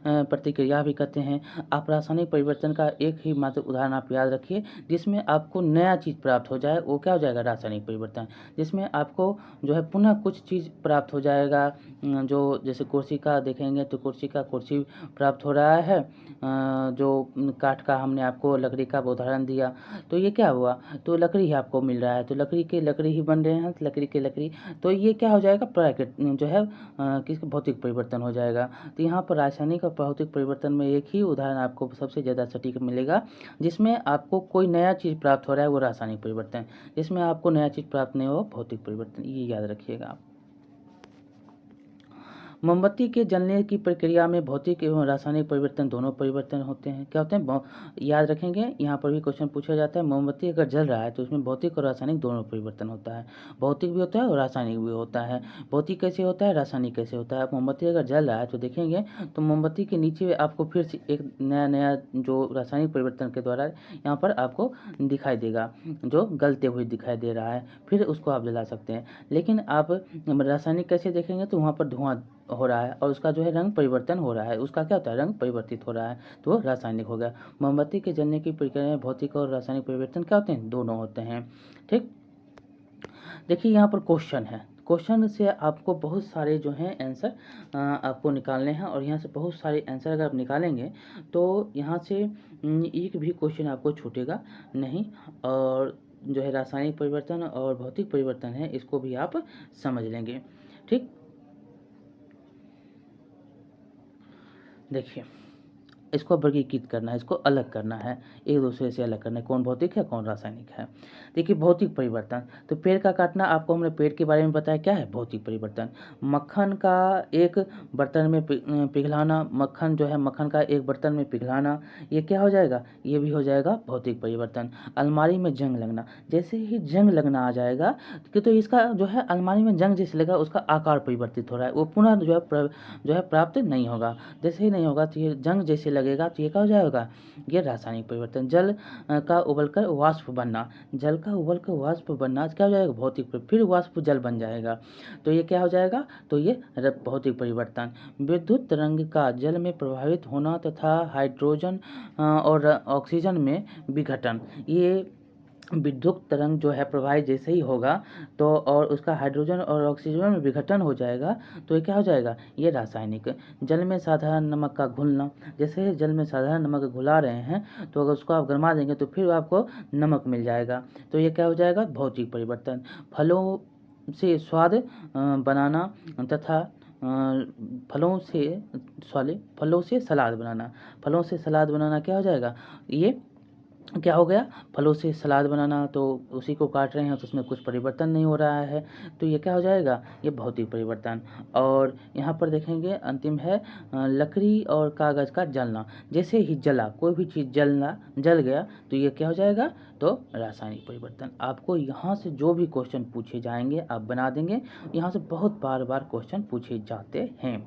प्रतिक्रिया भी कहते हैं। आप रासायनिक परिवर्तन का एक ही मात्र उदाहरण आप याद रखिए जिसमें आपको नया चीज़ प्राप्त हो जाए, वो क्या हो जाएगा, रासायनिक परिवर्तन। जिसमें आपको जो है पुनः कुछ चीज़ प्राप्त हो जाएगा। जो जैसे कुर्सी का देखेंगे तो कुर्सी प्राप्त हो रहा है। जो काठ का हमने आपको लकड़ी का उदाहरण दिया, तो ये क्या हुआ, तो लकड़ी ही आपको मिल रहा है, तो लकड़ी ही बन रहे हैं, तो लकड़ी के लकड़ी, तो ये क्या हो जाएगा, प्राकृतिक जो है किसका भौतिक परिवर्तन हो जाएगा। तो यहाँ पर रासायनिक और भौतिक परिवर्तन में एक ही उदाहरण आपको सबसे ज़्यादा सटीक मिलेगा जिसमें आपको कोई नया चीज़ प्राप्त हो रहा है, वो रासायनिक परिवर्तन। जिसमें आपको नया चीज़ प्राप्त नहीं हो, भौतिक परिवर्तन, ये याद रखिएगा आप। मोमबत्ती के जलने की प्रक्रिया में भौतिक एवं रासायनिक परिवर्तन दोनों परिवर्तन होते हैं। क्या होते हैं, याद रखेंगे, यहाँ पर भी क्वेश्चन पूछा जाता है। मोमबत्ती अगर जल रहा है तो उसमें भौतिक और रासायनिक दोनों परिवर्तन होता है। भौतिक भी होता है और रासायनिक भी होता है। भौतिक कैसे होता है, रासायनिक कैसे होता है। मोमबत्ती अगर जल रहा है तो देखेंगे तो मोमबत्ती के नीचे आपको फिर से एक नया जो रासायनिक परिवर्तन के द्वारा यहाँ पर आपको दिखाई देगा, जो गलते हुए दिखाई दे रहा है, फिर उसको आप जला सकते हैं। लेकिन आप रासायनिक कैसे देखेंगे तो वहाँ पर धुआं हो रहा है और उसका जो है रंग परिवर्तन हो रहा है, उसका क्या होता है, रंग परिवर्तित हो रहा है, तो वो रासायनिक हो गया। मोमबत्ती के जलने की प्रक्रिया में भौतिक और रासायनिक परिवर्तन क्या होते हैं, दोनों होते हैं। ठीक, देखिए यहाँ पर क्वेश्चन है, क्वेश्चन से आपको बहुत सारे जो हैं आंसर आपको निकालने हैं, और यहाँ से बहुत सारे आंसर अगर आप निकालेंगे तो यहाँ से एक भी क्वेश्चन आपको छूटेगा नहीं। और जो है रासायनिक परिवर्तन और भौतिक परिवर्तन है, इसको भी आप समझ लेंगे। ठीक, देखिए इसको वर्गीकृत करना है, इसको अलग करना है, एक दूसरे से अलग करना है, कौन भौतिक है कौन रासायनिक है। देखिए भौतिक परिवर्तन, तो पेड़ का काटना, आपको हमने पेड़ के बारे में बताया, क्या है, भौतिक परिवर्तन। मक्खन का एक बर्तन में पिघलाना, मक्खन जो है मक्खन का एक बर्तन में पिघलाना, ये क्या हो जाएगा, ये भी हो जाएगा भौतिक परिवर्तन। अलमारी में जंग लगना, जैसे ही जंग लगना आ जाएगा कि तो इसका जो है अलमारी में जंग जैसे लगा, उसका आकार परिवर्तित हो रहा है, वो पुनः जो है प्राप्त नहीं होगा। जैसे ही नहीं होगा तो ये जंग जैसे लगेगा, तो ये क्या हो जाएगा, ये रासायनिक परिवर्तन। जल का उबलकर वाष्प बनना, जल का उबलकर वाष्प बनना क्या हो जाएगा, भौतिक फिर वाष्प जल बन जाएगा, तो ये क्या हो जाएगा, तो ये भौतिक परिवर्तन। विद्युत तरंग का जल में प्रभावित होना तथा हाइड्रोजन और ऑक्सीजन में विघटन, ये विद्युत तरंग जो है प्रवाहित जैसे ही होगा तो और उसका हाइड्रोजन और ऑक्सीजन में विघटन हो जाएगा, तो ये क्या हो जाएगा, ये रासायनिक। जल में साधारण नमक का घुलना, जैसे ही जल में साधारण नमक घुला रहे हैं तो अगर उसको आप गरमा देंगे तो फिर आपको नमक मिल जाएगा, तो ये क्या हो जाएगा, भौतिक परिवर्तन। फलों से स्वाद बनाना तथा फलों से सलाद बनाना, फलों से सलाद बनाना क्या हो जाएगा, ये क्या हो गया, फलों से सलाद बनाना, तो उसी को काट रहे हैं तो उसमें कुछ परिवर्तन नहीं हो रहा है, तो ये क्या हो जाएगा, ये भौतिक परिवर्तन। और यहाँ पर देखेंगे अंतिम है लकड़ी और कागज़ का जलना, जैसे ही जला कोई भी चीज़ जल गया तो ये क्या हो जाएगा, तो रासायनिक परिवर्तन। आपको यहाँ से जो भी क्वेश्चन पूछे जाएंगे आप बना देंगे, यहाँ से बहुत बार क्वेश्चन पूछे जाते हैं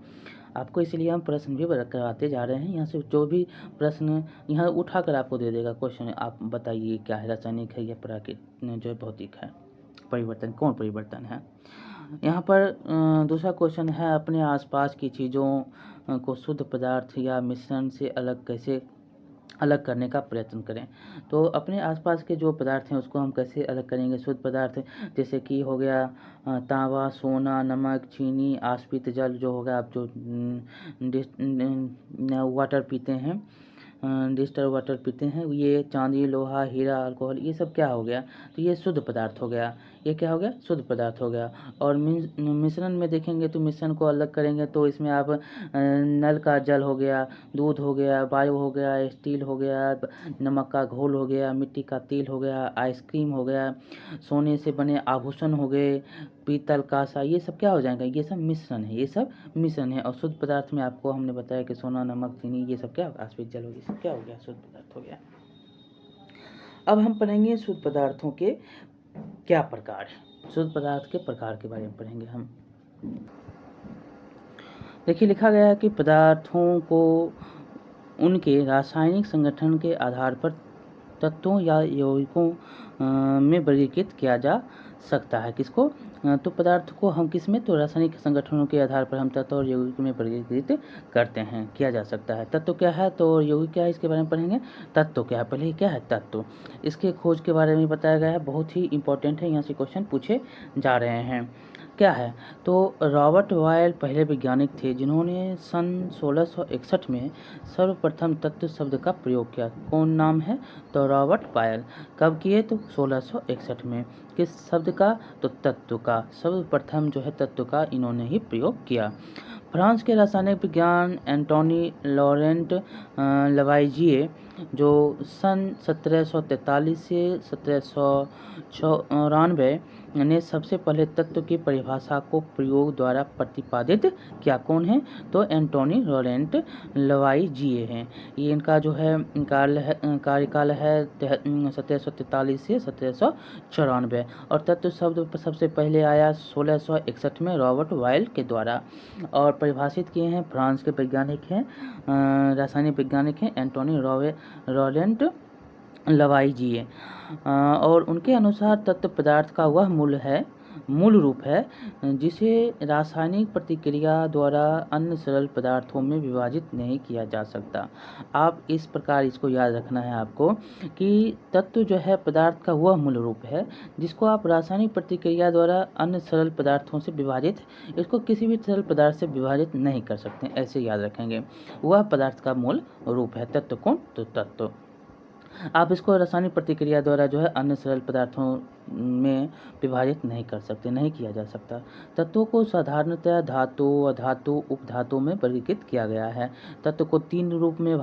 आपको, इसलिए हम प्रश्न भी करवाते जा रहे हैं। यहाँ से जो भी प्रश्न यहाँ उठा कर आपको दे देगा क्वेश्चन, आप बताइए क्या है, रासायनिक है या प्राकृतिक जो है भौतिक है, परिवर्तन कौन परिवर्तन है। यहाँ पर दूसरा क्वेश्चन है, अपने आसपास की चीज़ों को शुद्ध पदार्थ या मिश्रण से अलग करने का प्रयत्न करें। तो अपने आसपास के जो पदार्थ हैं उसको हम कैसे अलग करेंगे, शुद्ध पदार्थ जैसे कि हो गया तांबा, सोना, नमक, चीनी, आश्रित जल जो होगा, आप जो वाटर पीते हैं, डिस्टल वाटर पीते हैं, ये चांदी, लोहा, हीरा, अल्कोहल, ये सब क्या हो गया, तो ये शुद्ध पदार्थ हो गया, ये क्या हो गया, शुद्ध पदार्थ हो गया। और मिश्रण में देखेंगे तो मिश्रण को अलग करेंगे तो इसमें आप नल का जल हो गया, दूध हो गया, वायु हो गया, स्टील हो गया, नमक का घोल हो गया, मिट्टी का तेल हो गया, आइसक्रीम हो गया, सोने से बने आभूषण हो गए, पीतल कांसा, ये सब क्या हो जाएगा, ये सब मिश्रण है, ये सब मिश्रण है। और शुद्ध पदार्थ में आपको हमने बताया कि सोना, नमक, चीनी, ये सब क्या आश्रित जल हो गया, सब क्या हो गया, शुद्ध पदार्थ हो गया। अब हम पढ़ेंगे शुद्ध पदार्थों के क्या प्रकार हैं। शुद्ध पदार्थ के प्रकार के बारे में पढ़ेंगे हम। देखिए लिखा गया है कि पदार्थों को उनके रासायनिक संगठन के आधार पर तत्वों या यौगिकों में वर्गीकृत किया जा सकता है। किसको? तो पदार्थ को हम किस में? तो रासायनिक संगठनों के आधार पर हम तत्व और यौगिक में वर्गीकृत करते हैं, किया जा सकता है। तत्व क्या है तो यौगिक क्या है इसके बारे में पढ़ेंगे। तत्व क्या है, पहले ही क्या है तत्व, इसके खोज के बारे में बताया गया है, बहुत ही इंपॉर्टेंट है, यहाँ से क्वेश्चन पूछे जा रहे हैं। क्या है तो रॉबर्ट बॉयल पहले वैज्ञानिक थे जिन्होंने सन 1661 में सर्वप्रथम तत्व शब्द का प्रयोग किया। कौन नाम है? तो रॉबर्ट बॉयल। कब किए? तो 1661 में। किस शब्द का? तो तत्व का। सर्वप्रथम जो है तत्व का इन्होंने ही प्रयोग किया। फ्रांस के रासायनिक विज्ञान एंटोनी लॉरेंट लवाइजिए जो सन 1743 से 1794 ने सबसे पहले तत्व की परिभाषा को प्रयोग द्वारा प्रतिपादित किया। कौन है? तो एंटोनी लॉरेंट लवाइजिए हैं। ये इनका जो है कार्यकाल है 1743 से 1794 और तत्व शब्द सबसे पहले आया 1661 में रॉबर्ट बॉयल के द्वारा और परिभाषित किए हैं फ्रांस के वैज्ञानिक हैं, रासायनिक वैज्ञानिक हैं एंटोनी लॉरेंट लवाइजिए। और उनके अनुसार तत्व पदार्थ का वह मूल रूप है जिसे रासायनिक प्रतिक्रिया द्वारा अन्य सरल पदार्थों में विभाजित नहीं किया जा सकता। आप इस प्रकार इसको याद रखना है आपको कि तत्व जो है पदार्थ का वह मूल रूप है जिसको आप रासायनिक प्रतिक्रिया द्वारा अन्य सरल पदार्थों से विभाजित, इसको किसी भी सरल पदार्थ से विभाजित नहीं कर सकते, ऐसे याद रखेंगे। वह पदार्थ का मूल रूप है तत्व। कौन? तो तत्व। आप इसको रासायनिक प्रतिक्रिया द्वारा जो है अन्य सरल पदार्थों में विभाजित नहीं कर सकते, नहीं किया जा सकता। तत्वों को साधारणतः धातु, अधातु, उपधातु में वर्गीकृत किया गया है। तत्व को तीन रूप में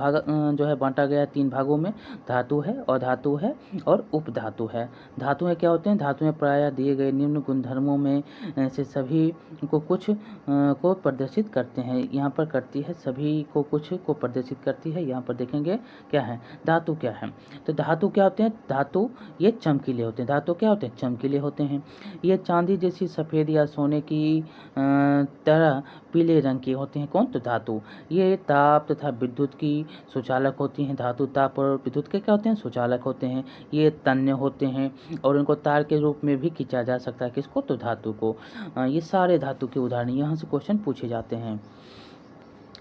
जो है बांटा गया है, तीन भागों में। धातु है, अधातु है और उपधातु है। धातुएं क्या होते हैं? धातुएं प्रायः दिए गए निम्न गुणधर्मों में से सभी को कुछ को प्रदर्शित करते हैं। यहाँ पर करती है, सभी को कुछ को प्रदर्शित करती है। यहाँ पर देखेंगे क्या है, धातु क्या है। तो धातु क्या होते हैं? धातु ये चमकीले होते हैं। धातु क्या होते हैं? चमकीले होते हैं। ये चांदी जैसी सफ़ेद या सोने की तरह पीले रंग के होते हैं। कौन? तो धातु। ये ताप तथा विद्युत की सुचालक होती हैं। धातु ताप और विद्युत के क्या होते हैं? सुचालक होते हैं। ये तन्य होते हैं और इनको तार के रूप में भी खींचा जा सकता है। किसको? तो धातु को। ये सारे धातु के उदाहरण यहाँ से क्वेश्चन पूछे जाते हैं।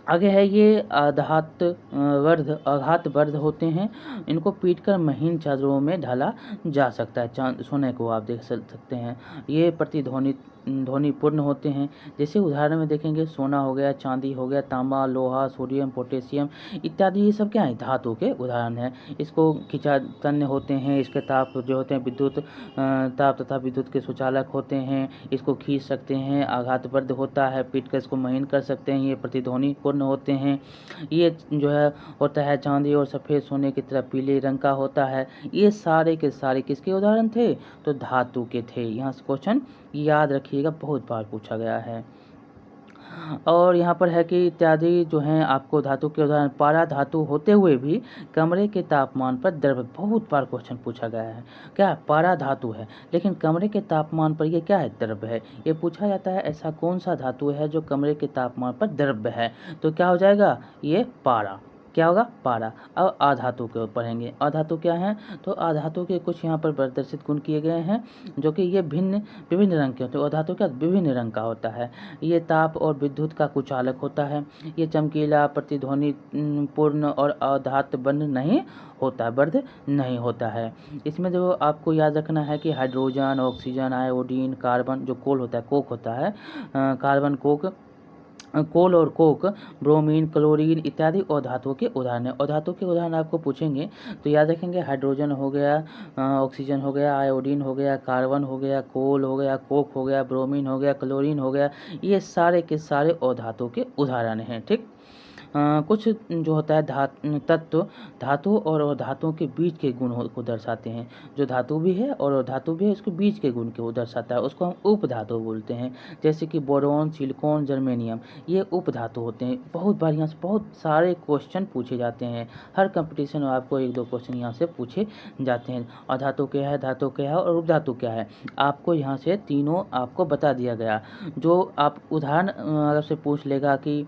आगे है ये आघात वर्ध होते हैं। इनको पीटकर महीन चादरों में ढाला जा सकता है। सोने को आप देख सकते हैं। ये ध्वनिपूर्ण होते हैं। जैसे उदाहरण में देखेंगे सोना हो गया, चांदी हो गया, तांबा, लोहा, सोडियम, पोटेशियम इत्यादि, ये सब क्या है? धातु के उदाहरण है। इसको तन्य होते हैं। इसके ताप जो होते हैं विद्युत ताप तथा विद्युत के सुचालक होते हैं। इसको खींच सकते हैं। आघातवर्ध होता है, पीटकर इसको महीन कर सकते हैं। ये प्रतिध्वनिपूर्ण होते हैं। ये जो है होता है चांदी और सफ़ेद सोने की तरह पीले रंग का होता है। ये सारे के सारे किसके उदाहरण थे? तो धातु के थे। यहाँ से क्वेश्चन याद रखिएगा, बहुत बार पूछा गया है। और यहाँ पर है कि इत्यादि जो हैं आपको धातु के उदाहरण। पारा धातु होते हुए भी कमरे के तापमान पर द्रव, बहुत बार क्वेश्चन पूछा गया है। क्या? पारा धातु है लेकिन कमरे के तापमान पर ये क्या है? द्रव है। ये पूछा जाता है ऐसा कौन सा धातु है जो कमरे के तापमान पर द्रव है? तो क्या हो जाएगा? ये पारा। क्या होगा? पारा। अब अधातु के पढ़ेंगे। अधातु क्या है? तो अधातु के कुछ यहाँ पर प्रदर्शित गुण किए गए हैं जो कि ये विभिन्न रंग के होते हैं। अधातु क्या? विभिन्न रंग का होता है। ये ताप और विद्युत का कुचालक होता है। ये चमकीला, प्रतिध्वनि पूर्ण और अधात बंध नहीं होता, वर्ध नहीं होता है। इसमें जो आपको याद रखना है कि हाइड्रोजन, ऑक्सीजन, आयोडीन, कार्बन, जो कोल होता है, कोक होता है, कार्बन, कोल और कोक, ब्रोमीन, क्लोरीन इत्यादि अधातुओं के उदाहरण है। अधातु के उदाहरण आपको पूछेंगे तो याद रखेंगे हाइड्रोजन हो गया, ऑक्सीजन हो गया, आयोडीन हो गया, कार्बन हो गया, कोल हो गया, कोक हो गया, ब्रोमीन हो गया, क्लोरीन हो गया। ये सारे के सारे अधातु के उदाहरण हैं। ठीक। कुछ जो होता है तत्व धातु और धातुओं के बीच के गुण को दर्शाते हैं। जो धातु भी है और धातु भी है, उसके बीच के गुण को दर्शाता है, उसको हम उपधातु बोलते हैं। जैसे कि बोरोन, सिलिकॉन, जर्मेनियम, ये उपधातु होते हैं। बहुत बार यहाँ से बहुत सारे क्वेश्चन पूछे जाते हैं। हर कंपटीशन में आपको 1-2 क्वेश्चन यहाँ से पूछे जाते हैं। अधातु क्या है, धातु क्या है और उपधातु क्या है, आपको यहाँ से तीनों आपको बता दिया गया। जो आप उदाहरण अगर से पूछ लेगा कि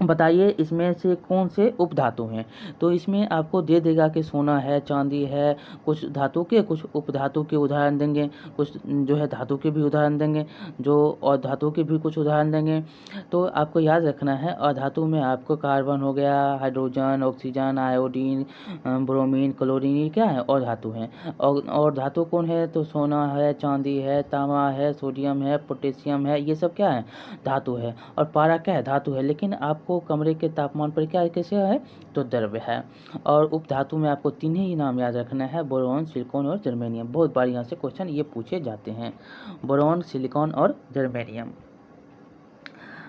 बताइए इसमें से कौन से उपधातु हैं, तो इसमें आपको दे देगा कि सोना है, चांदी है, कुछ धातु के, कुछ उपधातु के उदाहरण देंगे, कुछ जो है धातु के भी उदाहरण देंगे, जो और धातु के भी कुछ उदाहरण देंगे। तो आपको याद रखना है, अधातु में आपको कार्बन हो गया, hydrogen, oxygen, iodine, bromine, chlorine, ये क्या है और धातु हैं। और धातु कौन है, तो सोना है, चांदी है, तांबा है, सोडियम है, पोटेशियम है, ये सब क्या है, धातु है। और पारा क्या है, धातु है। लेकिन आपको कमरे के तापमान पर क्या कैसे है, तो द्रव्य है। और उपधातु में आपको 3 ही नाम याद रखना है, बोरोन, सिलिकॉन और जर्मेनियम। बहुत बार यहाँ से क्वेश्चन ये पूछे जाते हैं, बोरोन, सिलिकॉन और जर्मेनियम।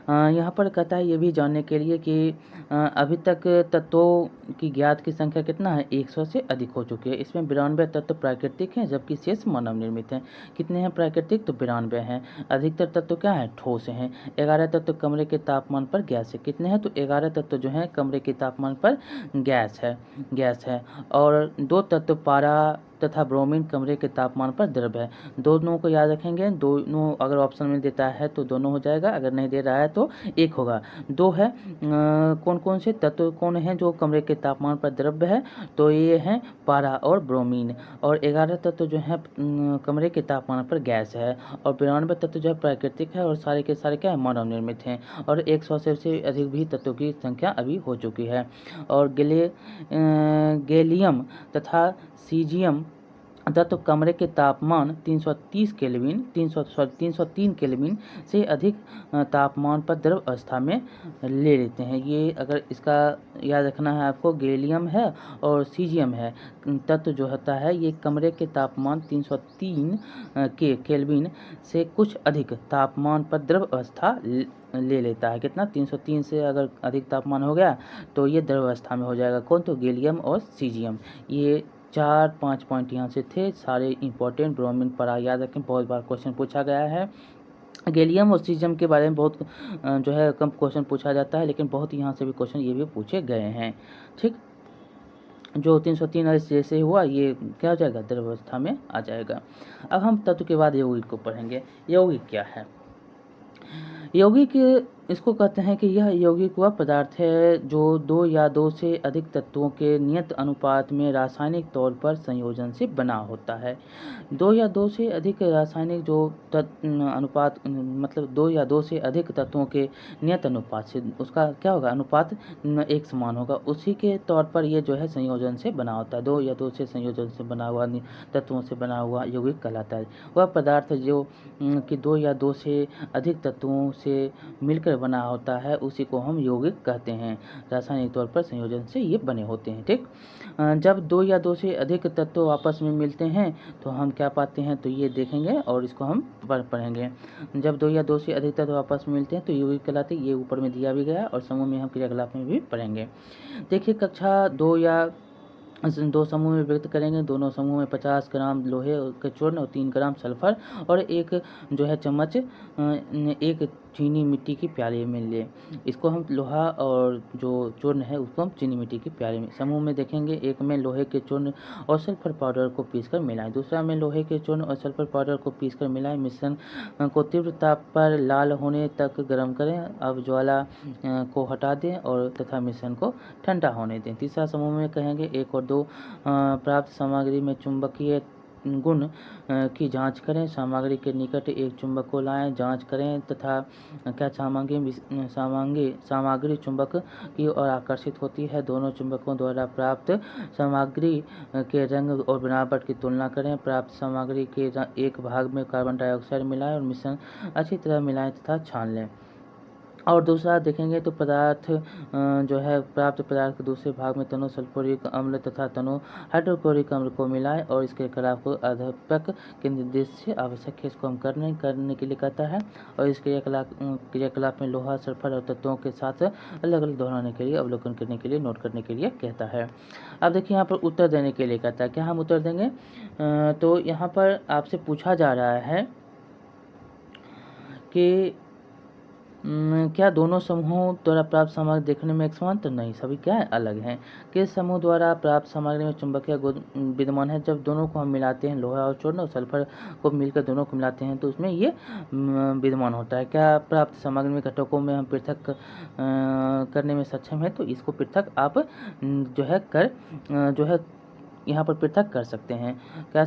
यहाँ पर कहता है ये भी जानने के लिए कि अभी तक तत्वों की ज्ञात की संख्या कितना है, 100 से अधिक हो चुकी है। इसमें 92 तत्व प्राकृतिक हैं, जबकि शेष मानव निर्मित हैं। कितने हैं प्राकृतिक, तो 92 हैं। अधिकतर तत्व क्या है, ठोस हैं। 11 तत्व कमरे के तापमान पर गैस है। कितने हैं, तो 11 तत्व जो हैं कमरे के तापमान पर गैस है। और 2 तत्व पारा तथा ब्रोमीन कमरे के तापमान पर द्रव है। दोनों को याद रखेंगे, दोनों अगर ऑप्शन में देता है तो दोनों हो जाएगा, अगर नहीं दे रहा है तो एक होगा। 2 है, कौन कौन से तत्व कौन है जो कमरे के तापमान पर द्रव्य है, तो ये हैं पारा और ब्रोमीन। और 11 तत्व जो है कमरे के तापमान पर गैस है। और 92 तत्व जो है प्राकृतिक है और सारे के सारे क्या है, मानव निर्मित हैं। और 100 से अधिक भी तत्वों की संख्या अभी हो चुकी है। और गैलियम तथा सीजियम तत्व कमरे के तापमान 303 केल्विन से अधिक तापमान पर द्रव अवस्था में ले लेते हैं। ये अगर इसका याद रखना है आपको, गैलियम है और सीजियम है तत्व जो होता है, ये कमरे के तापमान 303 के केल्विन से कुछ अधिक तापमान पर द्रव अवस्था ले लेता है। कितना, 303 से अगर अधिक तापमान हो गया तो ये द्रव अवस्था में हो जाएगा। कौन, तो गैलियम और सीजियम। ये 4-5 पॉइंट यहाँ से थे, सारे इंपॉर्टेंट। ब्रोमीन पर याद रखें, बहुत बार क्वेश्चन पूछा गया है। गैलियम और सीजियम के बारे में बहुत जो है कम क्वेश्चन पूछा जाता है, लेकिन बहुत यहाँ से भी क्वेश्चन ये भी पूछे गए हैं। ठीक, जो 303 जैसे हुआ, ये क्या हो जाएगा, द्रव अवस्था में आ जाएगा। अब हम तत्व के बाद यौगिक को पढ़ेंगे। यौगिक क्या है, यौगिक इसको कहते हैं कि यह यौगिक वह पदार्थ है जो 2 या 2 से अधिक तत्वों के नियत अनुपात में रासायनिक तौर पर संयोजन से बना होता है। 2 या 2 से अधिक रासायनिक जो अनुपात, मतलब 2 या 2 से अधिक तत्वों के नियत अनुपात से, उसका क्या होगा, अनुपात एक समान होगा, उसी के तौर पर ये जो है संयोजन से बना होता है। 2 या 2 से संयोजन से बना हुआ तत्वों से बना हुआ यौगिक कहलाता है। वह पदार्थ जो कि 2 या 2 से अधिक तत्वों से मिलकर बना होता है, उसी को हम यौगिक कहते हैं। रासायनिक तौर पर संयोजन से ये बने होते हैं। ठीक, जब 2 या 2 से अधिक तत्व आपस में मिलते हैं तो हम क्या पाते हैं, तो ये देखेंगे और इसको हम पढ़ेंगे। जब 2 या 2 से अधिक तत्व आपस में मिलते हैं तो यौगिक कहलाते हैं। ये ऊपर में दिया भी गया और समूह में हम क्रियाकलाप में भी पढ़ेंगे। देखिए, कक्षा 2 या 2 समूह में व्यक्त करेंगे। दोनों समूह में 50 ग्राम लोहे के चूर्ण और 3 ग्राम सल्फर और एक जो है चम्मच एक चीनी मिट्टी की प्याली में ले। इसको हम लोहा और जो चूर्ण है उसको हम चीनी मिट्टी की प्याली में, समूह में देखेंगे। एक में लोहे के चूर्ण और सल्फर पाउडर को पीसकर मिलाएं, दूसरा में लोहे के चूर्ण और सल्फर पाउडर को पीसकर मिलाएं। मिश्रण को तीव्र ताप पर लाल होने तक गर्म करें। अब ज्वाला को हटा दें और तथा मिश्रण को ठंडा होने दें। तीसरा समूह में कहेंगे 1 और 2 प्राप्त सामग्री में चुंबकीय गुण की जांच करें। सामग्री के निकट एक चुंबक को लाएं, जांच करें तथा क्या सामग्री चुंबक की ओर आकर्षित होती है। दोनों चुंबकों द्वारा प्राप्त सामग्री के रंग और बनावट की तुलना करें। प्राप्त सामग्री के एक भाग में कार्बन डाइऑक्साइड मिलाएं और मिश्रण अच्छी तरह मिलाएं तथा छान लें। और दूसरा देखेंगे तो पदार्थ जो है प्राप्त पदार्थ के दूसरे भाग में तनु सल्फ्यूरिक अम्ल तथा तनु हाइड्रोक्लोरिक अम्ल को मिलाएं और इसके क्रियाकलाप को अध्यापक के निर्देश से आवश्यक है। इसको हम करने के लिए कहता है। और इस क्रियाकलाप में लोहा सल्फर और तत्वों के साथ अलग अलग दोहराने के लिए, अवलोकन करने के लिए, नोट करने के लिए कहता है। अब देखिए यहाँ पर उत्तर देने के लिए कहता है। क्या हम उत्तर देंगे? तो यहाँ पर आपसे पूछा जा रहा है कि क्या दोनों समूहों द्वारा प्राप्त सामग्री देखने में एक समान? तो नहीं, सभी क्या है? अलग हैं। किस समूह द्वारा प्राप्त सामग्री में चुंबकीय गुण विद्यमान है? जब दोनों को हम मिलाते हैं, लोहा और चूर्ण और सल्फर को मिलकर दोनों को मिलाते हैं, तो उसमें ये विद्यमान होता है। क्या प्राप्त सामग्री में घटकों में हम पृथक करने में सक्षम है? तो इसको पृथक आप जो है यहाँ पर पृथक कर सकते हैं। क्या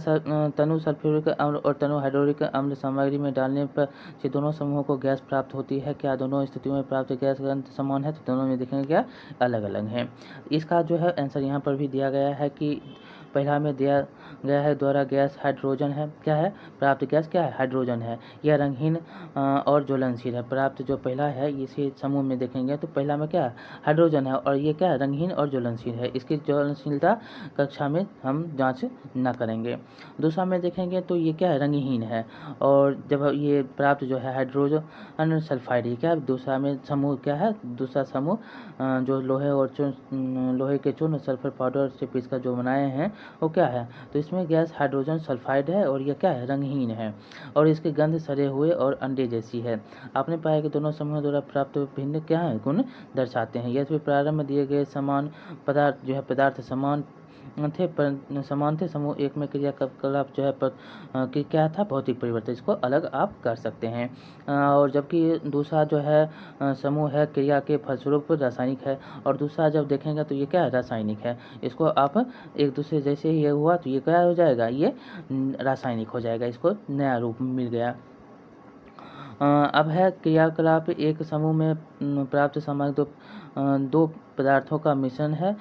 तनु सल्फ्यूरिक अम्ल और तनु हाइड्रोक्लोरिक अम्ल सामग्री में डालने पर से दोनों समूहों को गैस प्राप्त होती है? क्या दोनों स्थितियों में प्राप्त गैस का अंत समान है? तो दोनों में देखेंगे क्या अलग अलग हैं। इसका जो है आंसर यहाँ पर भी दिया गया है कि पहला में दिया गया है द्वारा गैस हाइड्रोजन है। क्या है? प्राप्त गैस क्या है? हाइड्रोजन है। यह रंगहीन और ज्वलनशील है। प्राप्त जो पहला है इसी समूह में देखेंगे तो पहला में क्या है? हाइड्रोजन है और ये क्या है? रंगहीन और ज्वलनशील है। इसकी ज्वलनशीलता कक्षा में हम जांच ना करेंगे। दूसरा में देखेंगे तो ये क्या है? रंगहीन है। और जब ये प्राप्त जो है हाइड्रोजन सल्फाइड, ये क्या है? दूसरा में समूह क्या है? दूसरा समूह जो लोहे के चूर्ण सल्फर पाउडर से पीसकर जो बनाए हैं वो क्या है? तो इसमें गैस हाइड्रोजन सल्फाइड है और यह क्या है? रंगहीन है और इसकी गंध सड़े हुए और अंडे जैसी है। आपने पाया कि दोनों समूहों द्वारा प्राप्त भिन्न क्या है? गुण दर्शाते हैं। यद्यपि प्रारंभ में दिए गए समान पदार्थ समान थे, समूह एक में क्रियाकलाप जो है कि क्या था? भौतिक परिवर्तन। इसको अलग आप कर सकते हैं। और जबकि दूसरा जो है समूह है क्रिया के फलस्वरूप रासायनिक है। और दूसरा जब देखेंगे तो ये क्या है? रासायनिक है। इसको आप एक दूसरे जैसे ये हुआ तो ये क्या हो जाएगा? ये रासायनिक हो जाएगा। इसको नया रूप मिल गया। अब है क्रियाकलाप एक समूह में प्राप्त सामग्री दो पदार्थों का मिश्रण है।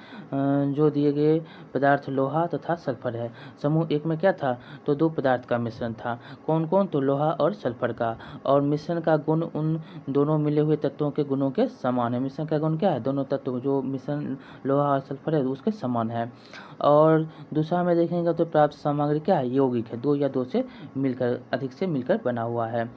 जो दिए गए पदार्थ लोहा तथा सल्फर है। समूह एक में क्या था? तो दो पदार्थ का मिश्रण था। कौन कौन? तो लोहा और सल्फर का। और मिश्रण का गुण उन दोनों मिले हुए तत्वों के गुणों के समान है। मिश्रण का गुण क्या है? दोनों तत्व जो मिश्रण लोहा और सल्फर है उसके समान है। और दूसरा में देखेंगे तो प्राप्त सामग्री क्या है? यौगिक है। दो या दो से मिलकर, अधिक से मिलकर बना हुआ है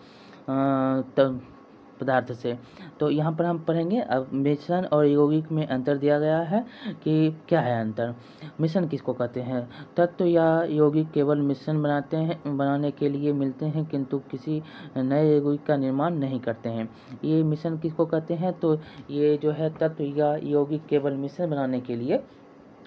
पदार्थ से। तो यहाँ पर हम पढ़ेंगे। अब मिश्रण और यौगिक में अंतर दिया गया है कि क्या है अंतर। मिश्रण किसको कहते हैं? तत्व या यौगिक केवल मिश्रण बनाने के लिए मिलते हैं किंतु किसी नए यौगिक का निर्माण नहीं करते हैं। ये मिश्रण किसको कहते हैं? तो ये जो है तत्व या यौगिक केवल मिश्रण बनाने के लिए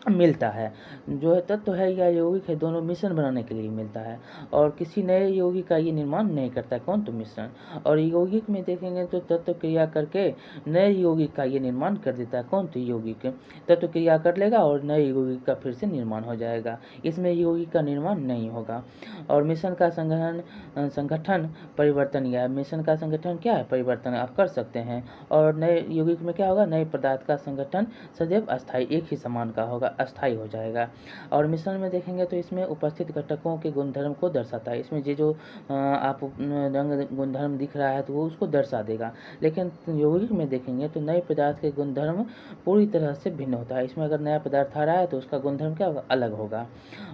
मिलता है। जो है तत्व है या यौगिक है, दोनों मिश्रण बनाने के लिए मिलता है और किसी नए यौगिक का ये निर्माण नहीं करता है। कौन? तो मिश्रण। और यौगिक में देखेंगे तो तत्व क्रिया करके नए यौगिक का ये निर्माण कर देता है। कौन? तो यौगिक। तत्व क्रिया कर लेगा और नए यौगिक का फिर से निर्माण हो जाएगा। इसमें यौगिक का निर्माण नहीं होगा। और मिश्रण का संगठन परिवर्तन या मिश्रण का संगठन क्या है? परिवर्तन आप कर सकते हैं। और नए यौगिक में क्या होगा? नए पदार्थ का संगठन सदैव अस्थायी एक ही समान का होगा, अस्थायी हो जाएगा। और मिश्रण में देखेंगे तो इसमें उपस्थित घटकों के गुणधर्म को दर्शाता है। इसमें जो आप रंग गुणधर्म दिख रहा है तो वो उसको दर्शा देगा। लेकिन यौगिक में देखेंगे तो नए पदार्थ के गुणधर्म पूरी तरह से भिन्न होता है। इसमें अगर नया पदार्थ आ रहा है तो उसका गुणधर्म क्या होगा? अलग होगा।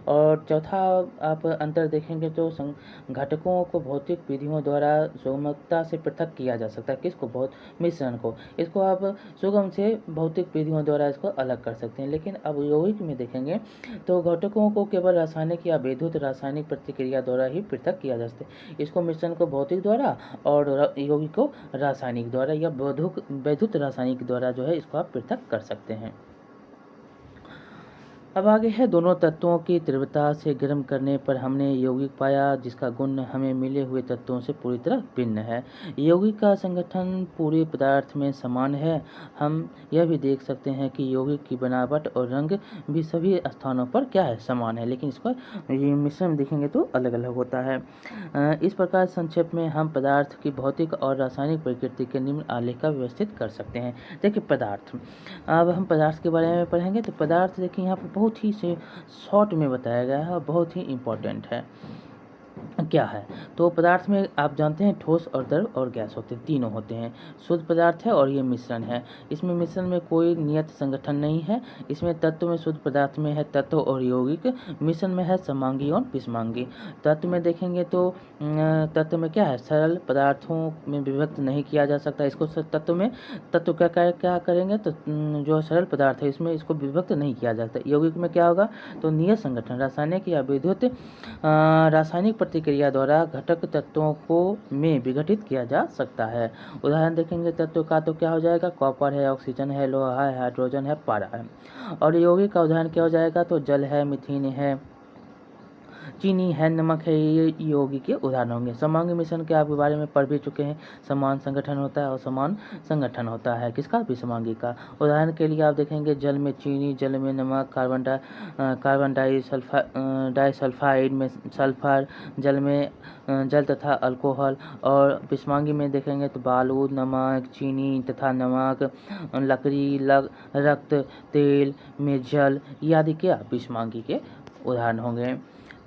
और चौथा आप अंतर देखेंगे तो घटकों को भौतिक विधियों द्वारा सुगमता से पृथक किया जा सकता है। किसको? मिश्रण को। इसको आप सुगम से भौतिक विधियों द्वारा इसको अलग कर सकते हैं। लेकिन अब यौगिक में देखेंगे तो घटकों को केवल रासायनिक या वैद्युत रासायनिक प्रतिक्रिया द्वारा ही पृथक किया जा सकता है। इसको मिश्रण को भौतिक द्वारा और यौगिक को रासायनिक द्वारा या वैद्युत रासायनिक द्वारा जो है इसको आप पृथक कर सकते हैं। अब आगे है दोनों तत्वों की तीव्रता से गर्म करने पर हमने यौगिक पाया जिसका गुण हमें मिले हुए तत्वों से पूरी तरह भिन्न है। यौगिक का संगठन पूरे पदार्थ में समान है। हम यह भी देख सकते हैं कि यौगिक की बनावट और रंग भी सभी स्थानों पर क्या है? समान है। लेकिन इसको ये मिश्रण में देखेंगे तो अलग अलग होता है। इस प्रकार संक्षेप में हम पदार्थ की भौतिक और रासायनिक प्रकृति के निम्न आलेख का व्यवस्थित कर सकते हैं। देखिए पदार्थ, अब हम पदार्थ के बारे में पढ़ेंगे। तो पदार्थ देखिए यहाँ पर बहुत ही से शॉर्ट में बताया गया है और बहुत ही इम्पोर्टेंट है। क्या है। तो पदार्थ में आप जानते हैं ठोस और द्रव और गैस होते हैं, तीनों होते हैं। शुद्ध पदार्थ है और ये मिश्रण है। इसमें मिश्रण में कोई नियत संगठन नहीं है। इसमें तत्व में शुद्ध पदार्थ में है तत्व और यौगिक, मिश्रण में है समांगी और विषमांगी। तत्व में देखेंगे तो तत्व में क्या है, सरल पदार्थों में विभक्त नहीं किया जा सकता इसको। तत्व में तत्व क्या करेंगे तो जो सरल पदार्थ है इसमें इसको विभक्त नहीं किया जाता। यौगिक में क्या होगा तो नियत संगठन, रासायनिक या विद्युत रासायनिक प्रतिक्रिया द्वारा घटक तत्वों को में विघटित किया जा सकता है। उदाहरण देखेंगे तत्व का तो क्या हो जाएगा, कॉपर है, ऑक्सीजन है, लोहा है, हाइड्रोजन है, पारा है। और यौगिक का उदाहरण क्या हो जाएगा तो जल है, मीथेन है, चीनी है, नमक है, ये यौगिक के उदाहरण होंगे। समांगी मिश्रण के आपके बारे में पढ़ भी चुके हैं। समान संगठन होता है और समान संगठन होता है किसका, विषमांगी का। उदाहरण के लिए आप देखेंगे जल में चीनी, जल में नमक, कार्बन डाइसल्फाइड में सल्फर, जल में जल तथा अल्कोहल। और विषमांगी में देखेंगे तो बालू, नमक, चीनी तथा नमक, लकड़ी, रक्त, तेल में जल, ये आदि क्या विषमांगी के उदाहरण होंगे।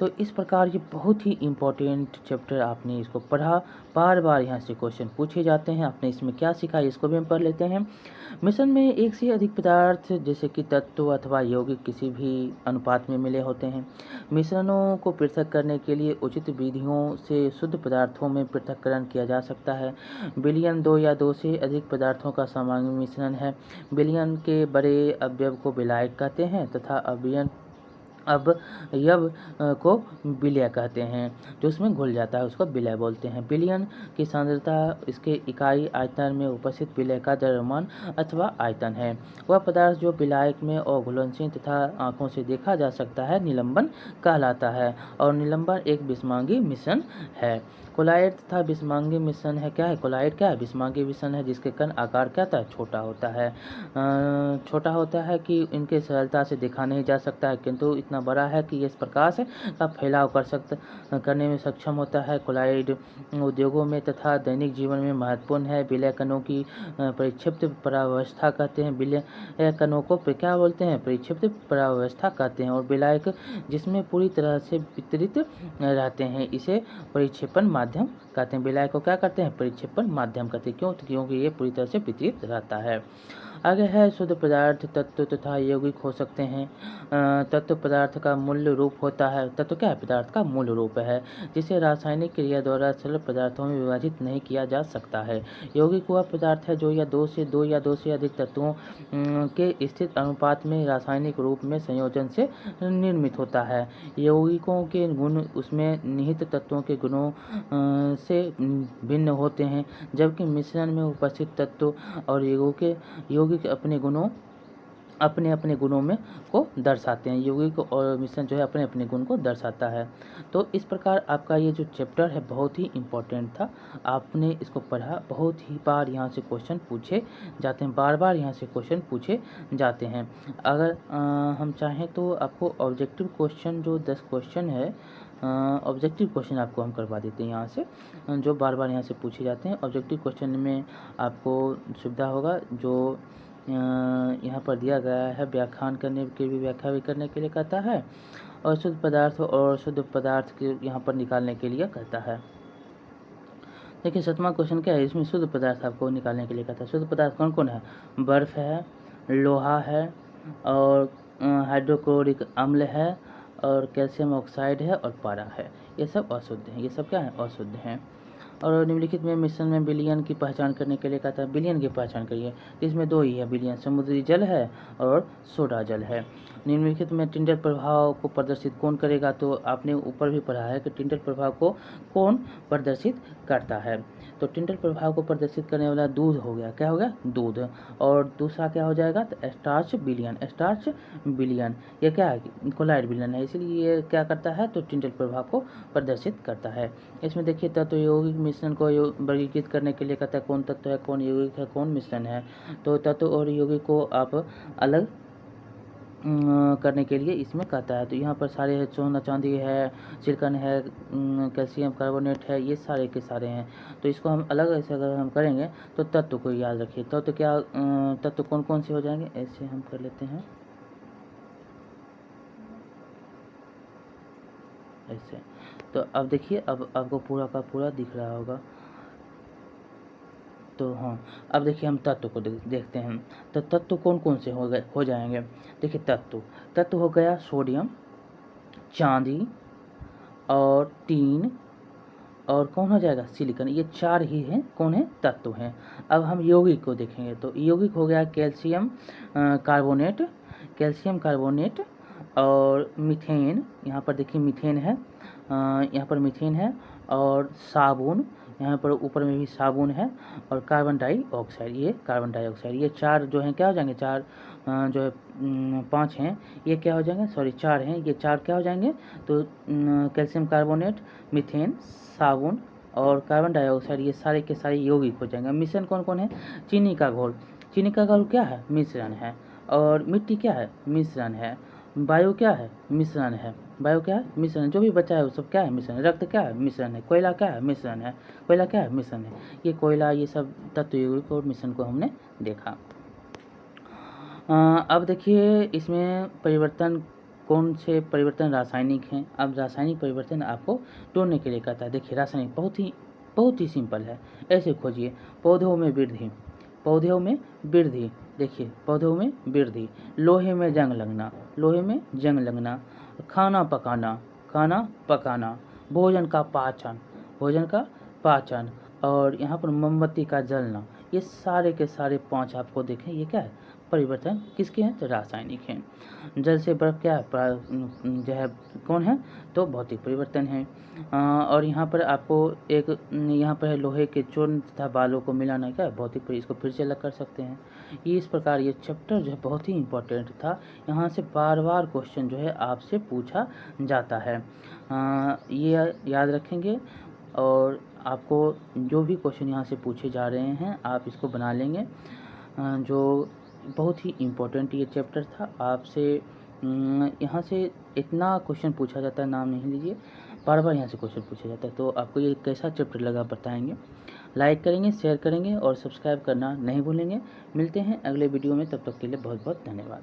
तो इस प्रकार ये बहुत ही इम्पोर्टेंट चैप्टर आपने इसको पढ़ा। बार बार यहाँ से क्वेश्चन पूछे जाते हैं। आपने इसमें क्या सीखा इसको भी हम पढ़ लेते हैं। मिश्रण में एक से अधिक पदार्थ जैसे कि तत्व अथवा यौगिक किसी भी अनुपात में मिले होते हैं। मिश्रणों को पृथक करने के लिए उचित विधियों से शुद्ध पदार्थों में पृथक्करण किया जा सकता है। विलयन दो या दो से अधिक पदार्थों का सामान्य मिश्रण है। विलयन के बड़े अवयव को विलायक कहते हैं तथा अवयव को विलय कहते हैं। जो उसमें घुल जाता है उसको विलय बोलते हैं। विलयन की सांद्रता इसके इकाई आयतन में उपस्थित विलय का द्रव्यमान अथवा आयतन है। वह पदार्थ जो विलायक में और घुलनशील तथा आंखों से देखा जा सकता है निलंबन कहलाता है। और निलंबन एक विषमांगी मिश्रण है। कोलाइड तथा विषमांगी मिश्रण है क्या है, कोलाइड क्या है, विषमांगी मिश्रण है जिसके कण आकार क्या था, छोटा होता है। छोटा होता है कि इनके सरलता से देखा नहीं जा सकता है, किंतु इतना बड़ा है कि इस प्रकाश का फैलाव करने में सक्षम होता है। कोलाइड उद्योगों में तथा दैनिक जीवन में महत्वपूर्ण है। विलय कणों की परिक्षिप्त परावस्था कहते हैं। विलय कणों को क्या बोलते हैं, परिक्षिप्त परावस्था कहते हैं। और विलायक जिसमें पूरी तरह से वितरित रहते हैं इसे परिक्षेपण माध्यम कहते हैं। विलय को क्या करते हैं, परिक्षेपण माध्यम कहते हैं। क्यों, क्योंकि ये पूरी तरह से वितरित रहता है। आगे है शुद्ध पदार्थ तत्व तथा यौगिक हो सकते हैं। तत्व पदार्थ का मूल रूप होता है। तत्व क्या है, पदार्थ का मूल रूप है जिसे रासायनिक क्रिया द्वारा सरल पदार्थों में विभाजित नहीं किया जा सकता है। यौगिक वह पदार्थ है जो दो या दो से अधिक तत्वों के स्थित अनुपात में रासायनिक रूप में संयोजन से निर्मित होता है। यौगिकों के गुण उसमें निहित तत्वों के गुणों से भिन्न होते हैं, जबकि मिश्रण में उपस्थित तत्व और यौगिक अपने अपने गुणों में को दर्शाते हैं। यौगिक और मिश्रण जो है अपने अपने गुण को दर्शाता है। तो इस प्रकार आपका ये जो चैप्टर है बहुत ही इम्पोर्टेंट था। आपने इसको पढ़ा, बहुत ही बार यहाँ से क्वेश्चन पूछे जाते हैं, बार बार यहाँ से क्वेश्चन पूछे जाते हैं। अगर हम चाहें तो आपको ऑब्जेक्टिव क्वेश्चन जो 10 क्वेश्चन है, ऑब्जेक्टिव क्वेश्चन आपको हम करवा देते हैं यहाँ से, जो बार बार यहाँ से पूछे जाते हैं। ऑब्जेक्टिव क्वेश्चन में आपको सुविधा होगा जो यहाँ पर दिया गया है, व्याख्या भी करने के लिए कहता है, और शुद्ध पदार्थ के यहाँ पर निकालने के लिए कहता है। देखिए 7वां क्वेश्चन क्या है, इसमें शुद्ध पदार्थ आपको निकालने के लिए कहता है। शुद्ध पदार्थ कौन कौन है, बर्फ है, लोहा है, और हाइड्रोक्लोरिक अम्ल है, और कैल्शियम ऑक्साइड है, और पारा है। ये सब अशुद्ध हैं। ये सब क्या है, अशुद्ध हैं। और निम्नलिखित में मिश्रण में विलयन की पहचान करने के लिए कहता है। विलयन की पहचान करिए। इसमें दो ही है विलयन, समुद्री जल है और सोडा जल है। निम्नलिखित में टिंडल प्रभाव को प्रदर्शित कौन करेगा, तो आपने ऊपर भी पढ़ा है कि टिंडल प्रभाव को कौन प्रदर्शित करता है। तो टिंडल प्रभाव को प्रदर्शित करने वाला दूध हो गया, क्या हो गया, दूध। और दूसरा क्या हो जाएगा, तो स्टार्च विलयन। ये क्या है, कोलाइड विलयन है, इसलिए ये क्या करता है, तो टिंडल प्रभाव को प्रदर्शित करता है। इसमें देखिए तत्व यौगिक मिश्रण को वर्गीकृत करने के लिए कहता है कौन तत्व है, कौन यौगिक है, कौन मिश्रण है। तो तत्व और यौगिक को आप अलग करने के लिए इसमें कहता है। तो यहाँ पर सारे है, सोना चांदी है, सिलिकॉन है, कैल्शियम कार्बोनेट है, ये सारे के सारे हैं। तो इसको हम अलग ऐसे अगर हम करेंगे तो तत्व को याद रखिए। तो क्या तत्व कौन कौन से हो जाएंगे, ऐसे हम कर लेते हैं। ऐसे। तो अब देखिए, अब आपको पूरा का पूरा दिख रहा होगा। तो हाँ, अब देखिए हम तत्व को देखते हैं। तो तत्व कौन कौन से हो जाएंगे। देखिए तत्व हो गया सोडियम, चांदी और टीन, और कौन हो जाएगा सिलिकॉन। ये 4 ही हैं, कौन है, तत्व हैं। अब हम यौगिक को देखेंगे। तो यौगिक हो गया कैल्शियम कार्बोनेट, कैल्शियम कार्बोनेट और मीथेन। यहाँ पर देखिए मीथेन है, यहाँ पर मीथेन है, और साबुन, यहाँ पर ऊपर में भी साबुन है, और कार्बन डाइऑक्साइड, ये कार्बन डाइऑक्साइड। ये 4 जो हैं क्या हो जाएंगे, 4 जो है 5 हैं, ये क्या हो जाएंगे, सॉरी 4 हैं, ये 4 क्या हो जाएंगे। तो कैल्शियम कार्बोनेट, मीथेन, साबुन और कार्बन डाइऑक्साइड, ये सारे के सारे यौगिक हो जाएंगे। मिश्रण कौन कौन है, चीनी का घोल, चीनी का घोल क्या है, मिश्रण है। और मिट्टी क्या है, मिश्रण है। वायु क्या है, मिश्रण है। वायु क्या है, मिश्रण। जो भी बचा है वो सब क्या है, मिश्रण। रक्त क्या है, मिश्रण है। कोयला क्या है, मिश्रण है। कोयला क्या है, मिश्रण है। ये कोयला, ये सब तत्व यौगिक और मिश्रण को हमने देखा। अब देखिए इसमें परिवर्तन, कौन से परिवर्तन रासायनिक हैं। अब रासायनिक परिवर्तन आपको ढूंढने के लिए कहता है। देखिए रासायनिक बहुत ही सिंपल है। ऐसे खोजिए, पौधों में वृद्धि, पौधों में वृद्धि। देखिए पौधों में वृद्धि, लोहे में जंग लगना, लोहे में जंग लगना, खाना पकाना, खाना पकाना, भोजन का पाचन, भोजन का पाचन, और यहाँ पर मोमबत्ती का जलना। ये सारे के सारे 5 आपको देखें, ये क्या है, परिवर्तन किसके हैं, तो रासायनिक हैं। जल से बर्फ क्या है, जो है कौन है, तो भौतिक परिवर्तन है। और यहाँ पर आपको एक, यहाँ पर है लोहे के चूर्ण तथा बालों को मिलाना, क्या है, भौतिक परिवर्तन। इसको फिर से अलग कर सकते हैं। ये इस प्रकार ये चैप्टर जो है बहुत ही इम्पोर्टेंट था। यहाँ से बार बार क्वेश्चन जो है आपसे पूछा जाता है। ये याद रखेंगे, और आपको जो भी क्वेश्चन यहाँ से पूछे जा रहे हैं आप इसको बना लेंगे। जो बहुत ही इम्पोर्टेंट ये चैप्टर था। आपसे यहाँ से इतना क्वेश्चन पूछा जाता है, नाम नहीं लीजिए, बार बार यहाँ से क्वेश्चन पूछा जाता है। तो आपको ये कैसा चैप्टर लगा बताएंगे, लाइक करेंगे, शेयर करेंगे और सब्सक्राइब करना नहीं भूलेंगे। मिलते हैं अगले वीडियो में, तब तक के लिए बहुत बहुत धन्यवाद।